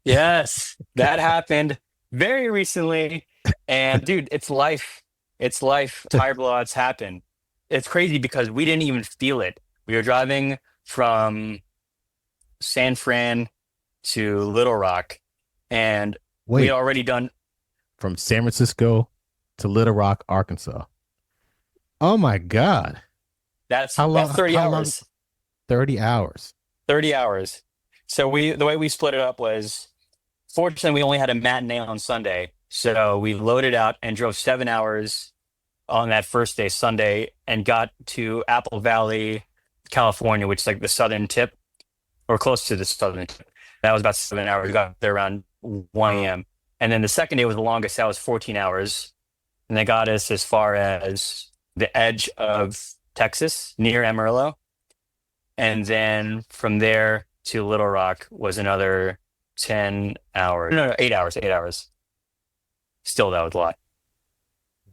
Yes, that happened very recently. And dude, it's life. It's life. Tire blowouts happen. It's crazy because we didn't even feel it. We were driving from San Fran to Little Rock, and we had already done from San Francisco to Little Rock, Arkansas. Oh my God. That's 30 hours. 30 hours. 30 hours. So the way we split it up was, fortunately, we only had a matinee on Sunday. So we loaded out and drove 7 hours on that first day, Sunday, and got to Apple Valley, California, which is like the southern tip, or close to the southern tip. That was about 7 hours. We got there around 1 a.m. And then the second day was the longest. That was 14 hours. and they got us as far as the edge of Texas near Amarillo. And then from there to Little Rock was another 10 hours. No, 8 hours, 8 hours. Still, that was a lot.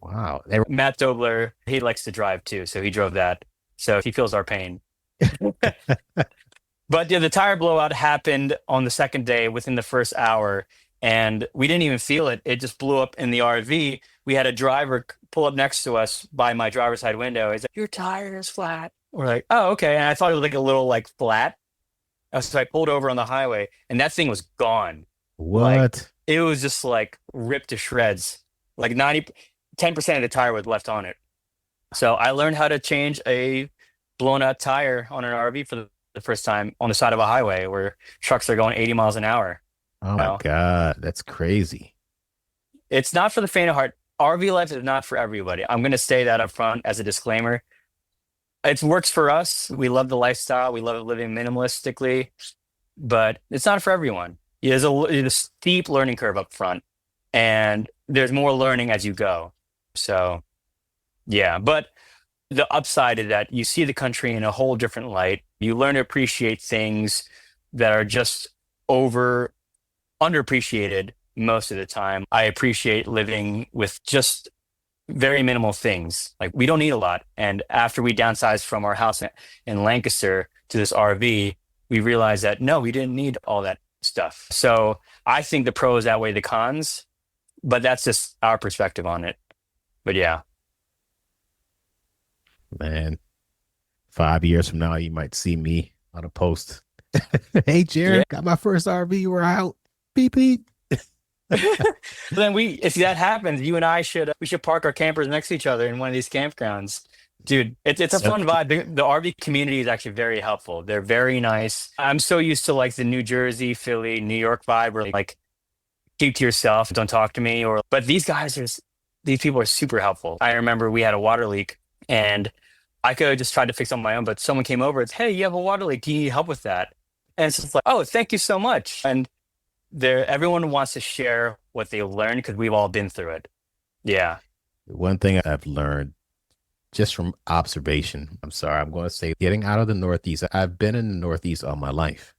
Wow. Matt Dobler, he likes to drive too, so he drove that. So he feels our pain. But yeah, the tire blowout happened on the second day within the first hour, and we didn't even feel it. It just blew up in the RV. We had a driver pull up next to us by my driver's side window. He's like, "Your tire is flat." We're like, "Oh, okay." And I thought it was like a little like flat. So I pulled over on the highway, and that thing was gone. What? Like, it was just like ripped to shreds. Like 10% of the tire was left on it. So I learned how to change a blown out tire on an RV for the first time on the side of a highway where trucks are going 80 miles an hour. Oh my God, that's crazy. It's not for the faint of heart. RV life is not for everybody. I'm going to say that up front as a disclaimer. It works for us. We love the lifestyle. We love living minimalistically, but it's not for everyone. There's a steep learning curve up front, and there's more learning as you go. So, yeah, but the upside is that you see the country in a whole different light. You learn to appreciate things that are just underappreciated most of the time. I appreciate living with just very minimal things. Like, we don't need a lot. And after we downsized from our house in Lancaster to this RV, we realized that no, we didn't need all that stuff. So I think the pros outweigh the cons, but that's just our perspective on it. But yeah. Man, 5 years from now, you might see me on a post. Hey, Jaren, got my first RV. We're out. Beep, beep. Then if that happens, you and I should park our campers next to each other in one of these campgrounds. Dude, it's a fun vibe. The RV community is actually very helpful. They're very nice. I'm so used to like the New Jersey, Philly, New York vibe where like keep to yourself, don't talk to me. But these people are super helpful. I remember we had a water leak and I could have just tried to fix it on my own, but someone came over. It's, "Hey, you have a water leak. Do you need help with that?" And it's just like, "Oh, thank you so much." And everyone wants to share what they learned because we've all been through it. Yeah. One thing I've learned just from observation, I'm going to say getting out of the Northeast. I've been in the Northeast all my life.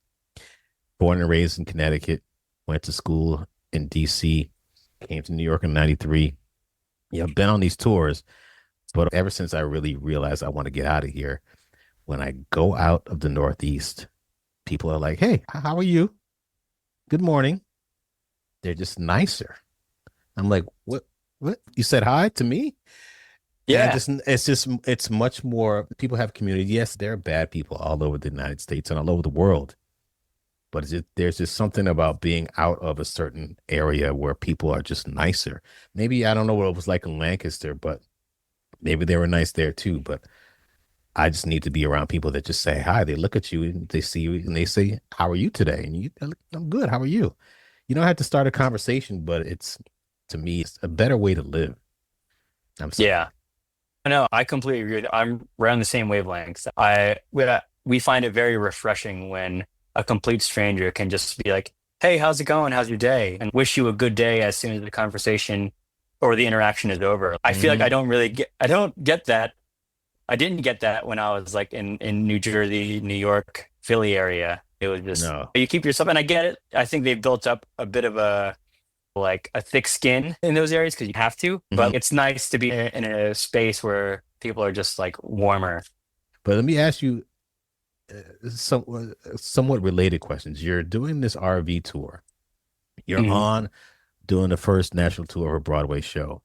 Born and raised in Connecticut, went to school in DC, came to New York in 93. I've been on these tours, but ever since I really realized I want to get out of here, when I go out of the Northeast, people are like, "Hey, how are you? Good morning." They're just nicer. I'm like, what? You said hi to me? Yeah. It's much more. People have community. Yes, there are bad people all over the United States and all over the world. But there's just something about being out of a certain area where people are just nicer. Maybe I don't know what it was like in Lancaster, but maybe they were nice there too. But I just need to be around people that just say hi. They look at you and they see you and they say, "How are you today?" And "I'm good. How are you?" You don't have to start a conversation, but to me, it's a better way to live. Yeah. No, I completely agree. I'm around the same wavelengths. We find it very refreshing when a complete stranger can just be like, "Hey, how's it going? How's your day?" and wish you a good day as soon as the conversation or the interaction is over. I feel like I don't get that. I didn't get that when I was like in New Jersey, New York, Philly area. It was just, you keep yourself, and I get it. I think they've built up a bit of a thick skin in those areas because you have to, but it's nice to be in a space where people are just like warmer. But let me ask you somewhat related questions. You're doing this RV tour. You're on doing the first national tour of a Broadway show.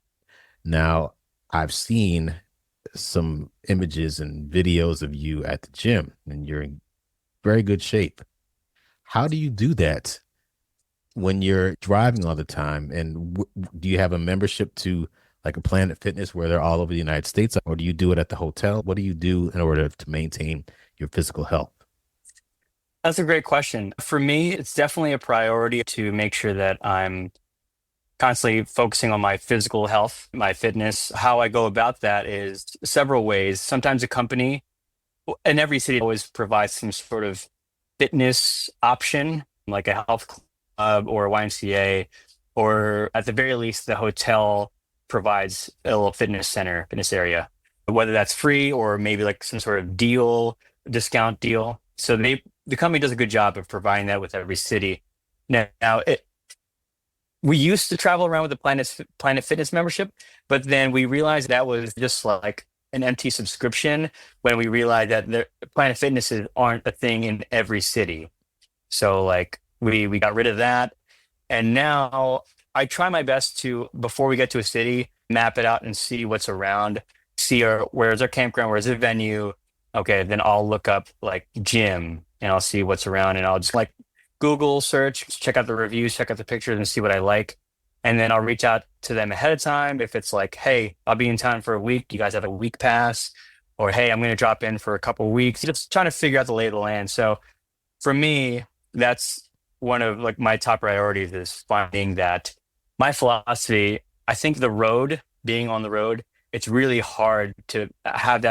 Now, I've seen some images and videos of you at the gym, and you're in very good shape. How do you do that when you're driving all the time? And do you have a membership to like a Planet Fitness where they're all over the United States, or do you do it at the hotel? What do you do in order to maintain your physical health? That's a great question. For me, it's definitely a priority to make sure that I'm constantly focusing on my physical health, my fitness. How I go about that is several ways. Sometimes a company in every city always provides some sort of fitness option, like a health club or a YMCA, or at the very least, the hotel provides a little fitness area, whether that's free or maybe like some sort of discount deal. So the company does a good job of providing that with every city. Now we used to travel around with the Planet Fitness membership, but then we realized that was just like an empty subscription when we realized that the Planet Fitnesses aren't a thing in every city. So like we got rid of that. And now I try my best to, before we get to a city, map it out and see what's around, where's our campground, where's the venue. Okay, then I'll look up like gym and I'll see what's around, and I'll just like Google search, check out the reviews, check out the pictures and see what I like. And then I'll reach out to them ahead of time. If it's like, hey, I'll be in town for a week. Do you guys have a week pass? Or, hey, I'm going to drop in for a couple of weeks. Just trying to figure out the lay of the land. So for me, that's one of like my top priorities, is finding that my philosophy. I think being on the road, it's really hard to have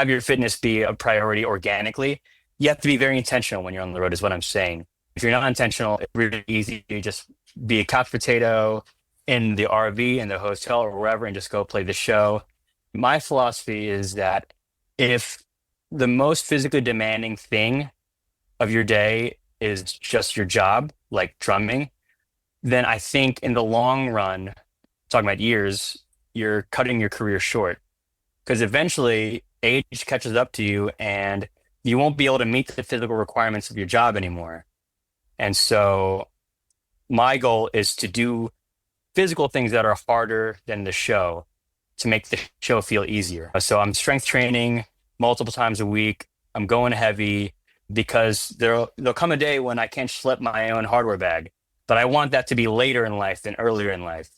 your fitness be a priority organically. You have to be very intentional when you're on the road, is what I'm saying. If you're not intentional, it's really easy to just be a couch potato in the RV, in the hotel or wherever, and just go play the show. My philosophy is that if the most physically demanding thing of your day is just your job, like drumming, then I think in the long run, talking about years, you're cutting your career short, because eventually age catches up to you and you won't be able to meet the physical requirements of your job anymore. And so my goal is to do physical things that are harder than the show to make the show feel easier. So I'm strength training multiple times a week. I'm going heavy because there'll come a day when I can't schlep my own hardware bag, but I want that to be later in life than earlier in life.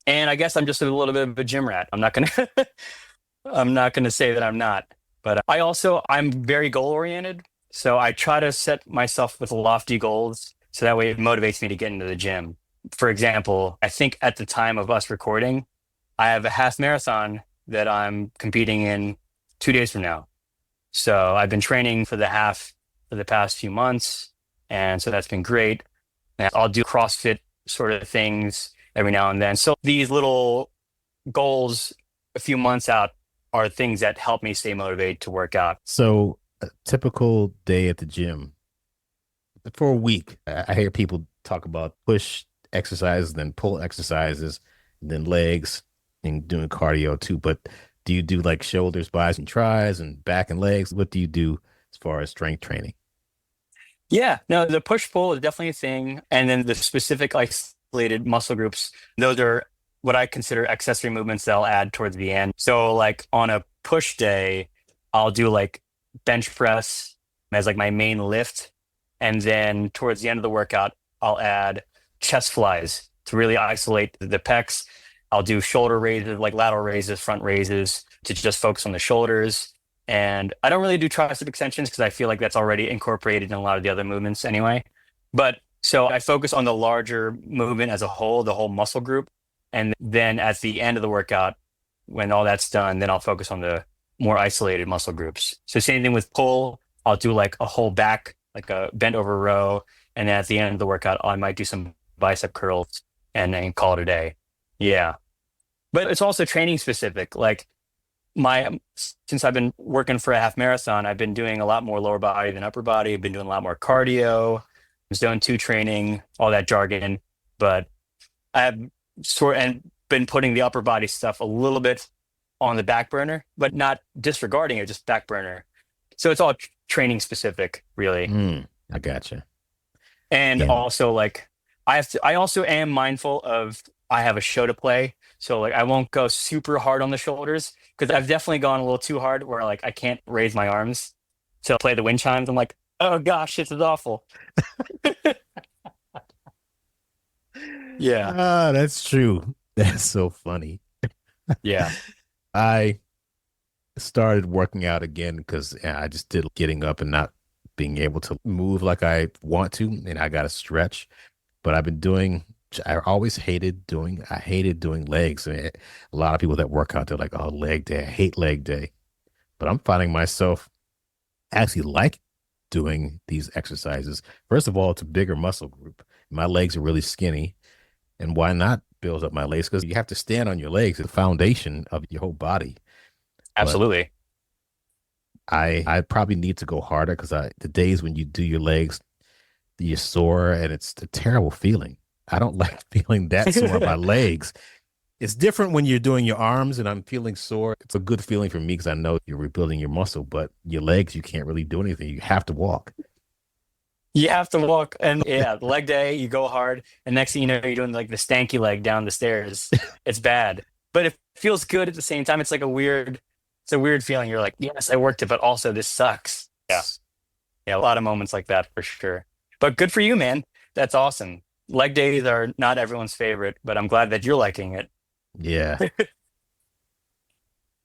And I guess I'm just a little bit of a gym rat. I'm not gonna say that I'm not, but I'm very goal oriented. So I try to set myself with lofty goals, so that way it motivates me to get into the gym. For example, I think at the time of us recording, I have a half marathon that I'm competing in 2 days from now. So I've been training for the half for the past few months, and so that's been great. And I'll do CrossFit sort of things every now and then. So these little goals a few months out are things that help me stay motivated to work out. So a typical day at the gym for a week, I hear people talk about push exercises, then pull exercises, then legs, and doing cardio too. But do you do like shoulders, bis, and tris, and back and legs? What do you do as far as strength training? Yeah, no, the push pull is definitely a thing. And then the specific isolated muscle groups, those are what I consider accessory movements that I'll add towards the end. So like on a push day, I'll do like bench press as like my main lift. And then towards the end of the workout, I'll add chest flies to really isolate the pecs. I'll do shoulder raises, like lateral raises, front raises, to just focus on the shoulders. And I don't really do tricep extensions because I feel like that's already incorporated in a lot of the other movements anyway. But so I focus on the larger movement as a whole, the whole muscle group. And then at the end of the workout, when all that's done, then I'll focus on the more isolated muscle groups. So same thing with pull, I'll do like a whole back, like a bent over row. And then at the end of the workout, I might do some bicep curls and then call it a day. Yeah. But it's also training specific. Like since I've been working for a half marathon, I've been doing a lot more lower body than upper body. I've been doing a lot more cardio, zone 2 training, all that jargon. But I've been putting the upper body stuff a little bit on the back burner, but not disregarding it, just back burner. So it's all training specific, really. I gotcha. And also like I also am mindful of, I have a show to play. So like I won't go super hard on the shoulders, because I've definitely gone a little too hard where like I can't raise my arms to play the wind chimes. I'm like, oh gosh, this is awful. Yeah. That's true. That's so funny. Yeah. I started working out again because I just did getting up and not being able to move like I want to, and I got to stretch. But I've been doing, I hated doing legs. I mean, a lot of people that work out, they're like, oh, leg day. I hate leg day. But I'm finding myself actually like doing these exercises. First of all, it's a bigger muscle group. My legs are really skinny. And why not builds up my legs because you have to stand on your legs, the foundation of your whole body. Absolutely. I probably need to go harder because the days when you do your legs, you're sore and it's a terrible feeling. I don't like feeling that sore on my legs. It's different when you're doing your arms and I'm feeling sore. It's a good feeling for me because I know you're rebuilding your muscle, but your legs, you can't really do anything. You have to walk. You have to walk, and yeah, leg day, you go hard, and next thing you know, you're doing like the stanky leg down the stairs. It's bad, but it feels good at the same time. It's a weird feeling. You're like, yes, I worked it, but also this sucks. Yeah. Yeah, a lot of moments like that for sure. But good for you, man. That's awesome. Leg days are not everyone's favorite, but I'm glad that you're liking it. Yeah.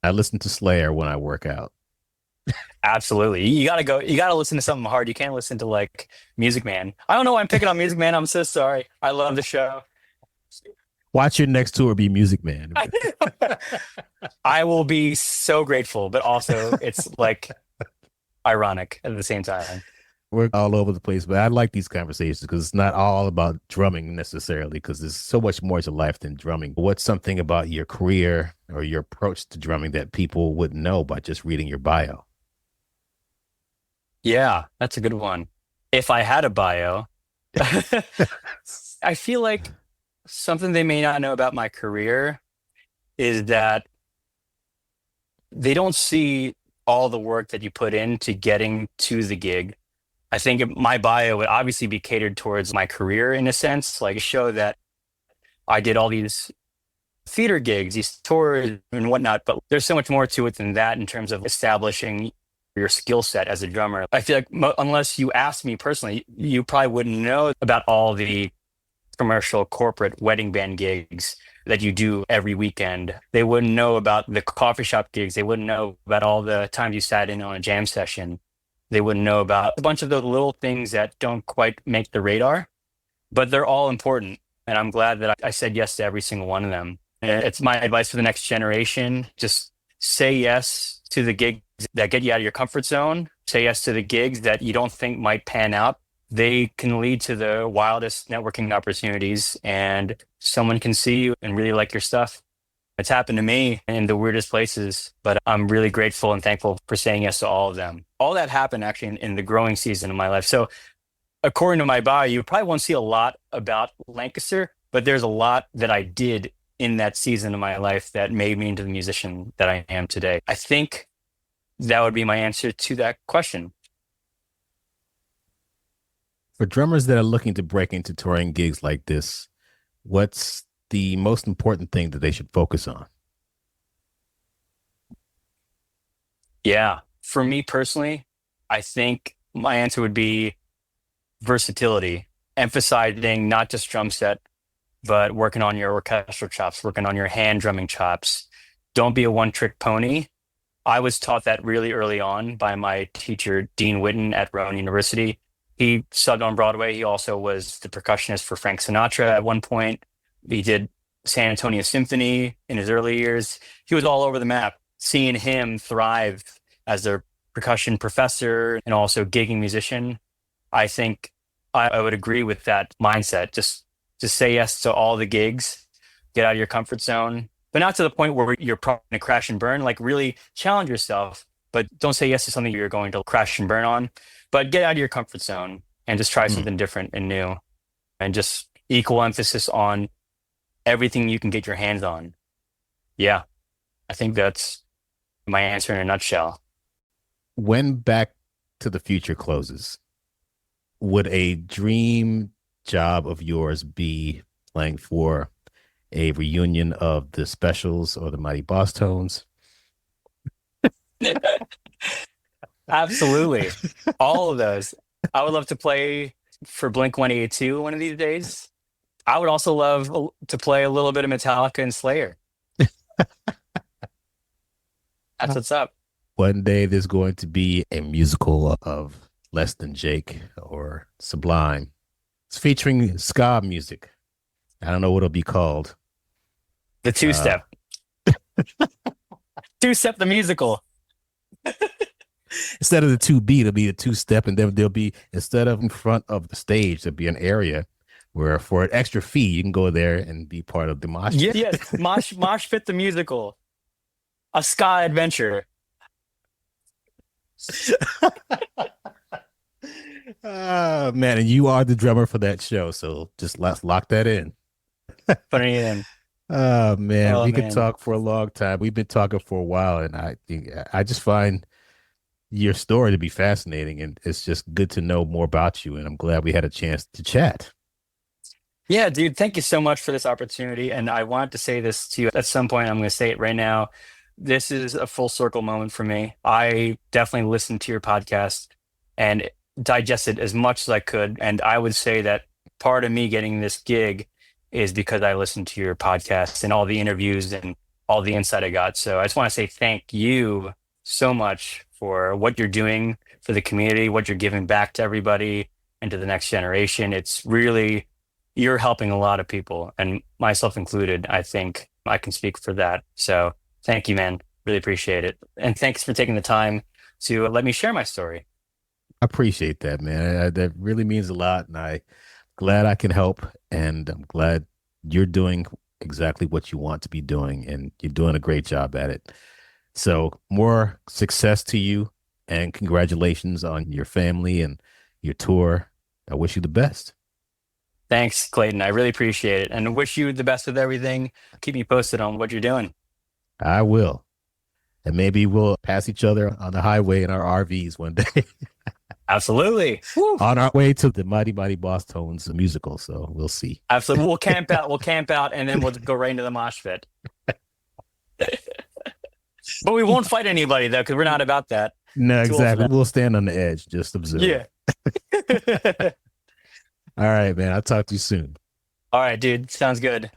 I listen to Slayer when I work out. Absolutely. You gotta listen to something hard. You can't listen to like Music Man. I don't know why I'm picking on Music Man. I'm so sorry. I love the show. Watch your next tour be Music Man. I will be so grateful, but also it's like ironic at the same time. We're all over the place, but I like these conversations because it's not all about drumming necessarily, because there's so much more to life than drumming. What's something about your career or your approach to drumming that people wouldn't know by just reading your bio? Yeah, that's a good one. If I had a bio, I feel like something they may not know about my career is that they don't see all the work that you put into getting to the gig. I think my bio would obviously be catered towards my career in a sense, like show that I did all these theater gigs, these tours and whatnot, but there's so much more to it than that in terms of establishing your skill set as a drummer. I feel like unless you asked me personally, you probably wouldn't know about all the commercial corporate wedding band gigs that you do every weekend. They wouldn't know about the coffee shop gigs. They wouldn't know about all the times you sat in on a jam session. They wouldn't know about a bunch of those little things that don't quite make the radar, but they're all important. And I'm glad that I said yes to every single one of them. And it's my advice for the next generation. Just say yes to the gigs that get you out of your comfort zone. Say yes to the gigs that you don't think might pan out. They can lead to the wildest networking opportunities, and someone can see you and really like your stuff. It's happened to me in the weirdest places, but I'm really grateful and thankful for saying yes to all of them. All that happened actually in the growing season of my life. So according to my bio, you probably won't see a lot about Lancaster, but there's a lot that I did in that season of my life that made me into the musician that I am today. I think that would be my answer to that question. For drummers that are looking to break into touring gigs like this, what's the most important thing that they should focus on? Yeah, for me personally, I think my answer would be versatility, emphasizing not just drum set, but working on your orchestral chops, working on your hand drumming chops. Don't be a one-trick pony. I was taught that really early on by my teacher, Dean Witten at Rowan University. He subbed on Broadway. He also was the percussionist for Frank Sinatra at one point. He did San Antonio Symphony in his early years. He was all over the map. Seeing him thrive as a percussion professor and also gigging musician, I think I would agree with that mindset. Just say yes to all the gigs, get out of your comfort zone, but not to the point where you're probably going to crash and burn. Like really challenge yourself, but don't say yes to something you're going to crash and burn on. But get out of your comfort zone and just try something different and new, and just equal emphasis on everything you can get your hands on. Yeah, I think that's my answer in a nutshell. When Back to the Future closes, would a dream job of yours be playing for a reunion of the Specials or the Mighty Boss Tones? Absolutely. All of those. I would love to play for Blink-182 one of these days. I would also love to play a little bit of Metallica and Slayer. That's what's up. One day there's going to be a musical of Less Than Jake or Sublime. It's featuring ska music. I don't know what it'll be called. The two-step. Two-step the musical. Instead of the 2 beat, it'll be a 2-step, and then there'll be, instead of in front of the stage, there'll be an area where for an extra fee, you can go there and be part of the mosh pit. Yes, Mosh Pit the musical, a ska adventure. Man, and you are the drummer for that show, so just let's lock that in. Putting it in. Oh man, Oh, we could man. talk for a long time. We've been talking for a while, and I just find your story to be fascinating, and it's just good to know more about you. And I'm glad we had a chance to chat. Yeah, dude, thank you so much for this opportunity. And I wanted to say this to you at some point. I'm going to say it right now. This is a full circle moment for me. I definitely listened to your podcast and digested as much as I could. And I would say that part of me getting this gig is because I listened to your podcast and all the interviews and all the insight I got. So I just want to say thank you so much for what you're doing for the community, what you're giving back to everybody and to the next generation. It's really, you're helping a lot of people, and myself included. I think I can speak for that. So thank you, man. Really appreciate it. And thanks for taking the time to let me share my story. I appreciate that, man. That really means a lot, and I'm glad I can help, and I'm glad you're doing exactly what you want to be doing, and you're doing a great job at it. So more success to you, and congratulations on your family and your tour. I wish you the best. Thanks, Clayton. I really appreciate it, and wish you the best with everything. Keep me posted on what you're doing. I will. And maybe we'll pass each other on the highway in our RVs one day. Absolutely. Woo. On our way to the Mighty Mighty Boss Tones musical. So we'll see. Absolutely. We'll camp out. We'll camp out, and then we'll go right into the mosh pit. But we won't fight anybody, though, because we're not about that. No, Too old for exactly. that. We'll stand on the edge, just observe. Yeah. All right, man. I'll talk to you soon. All right, dude. Sounds good.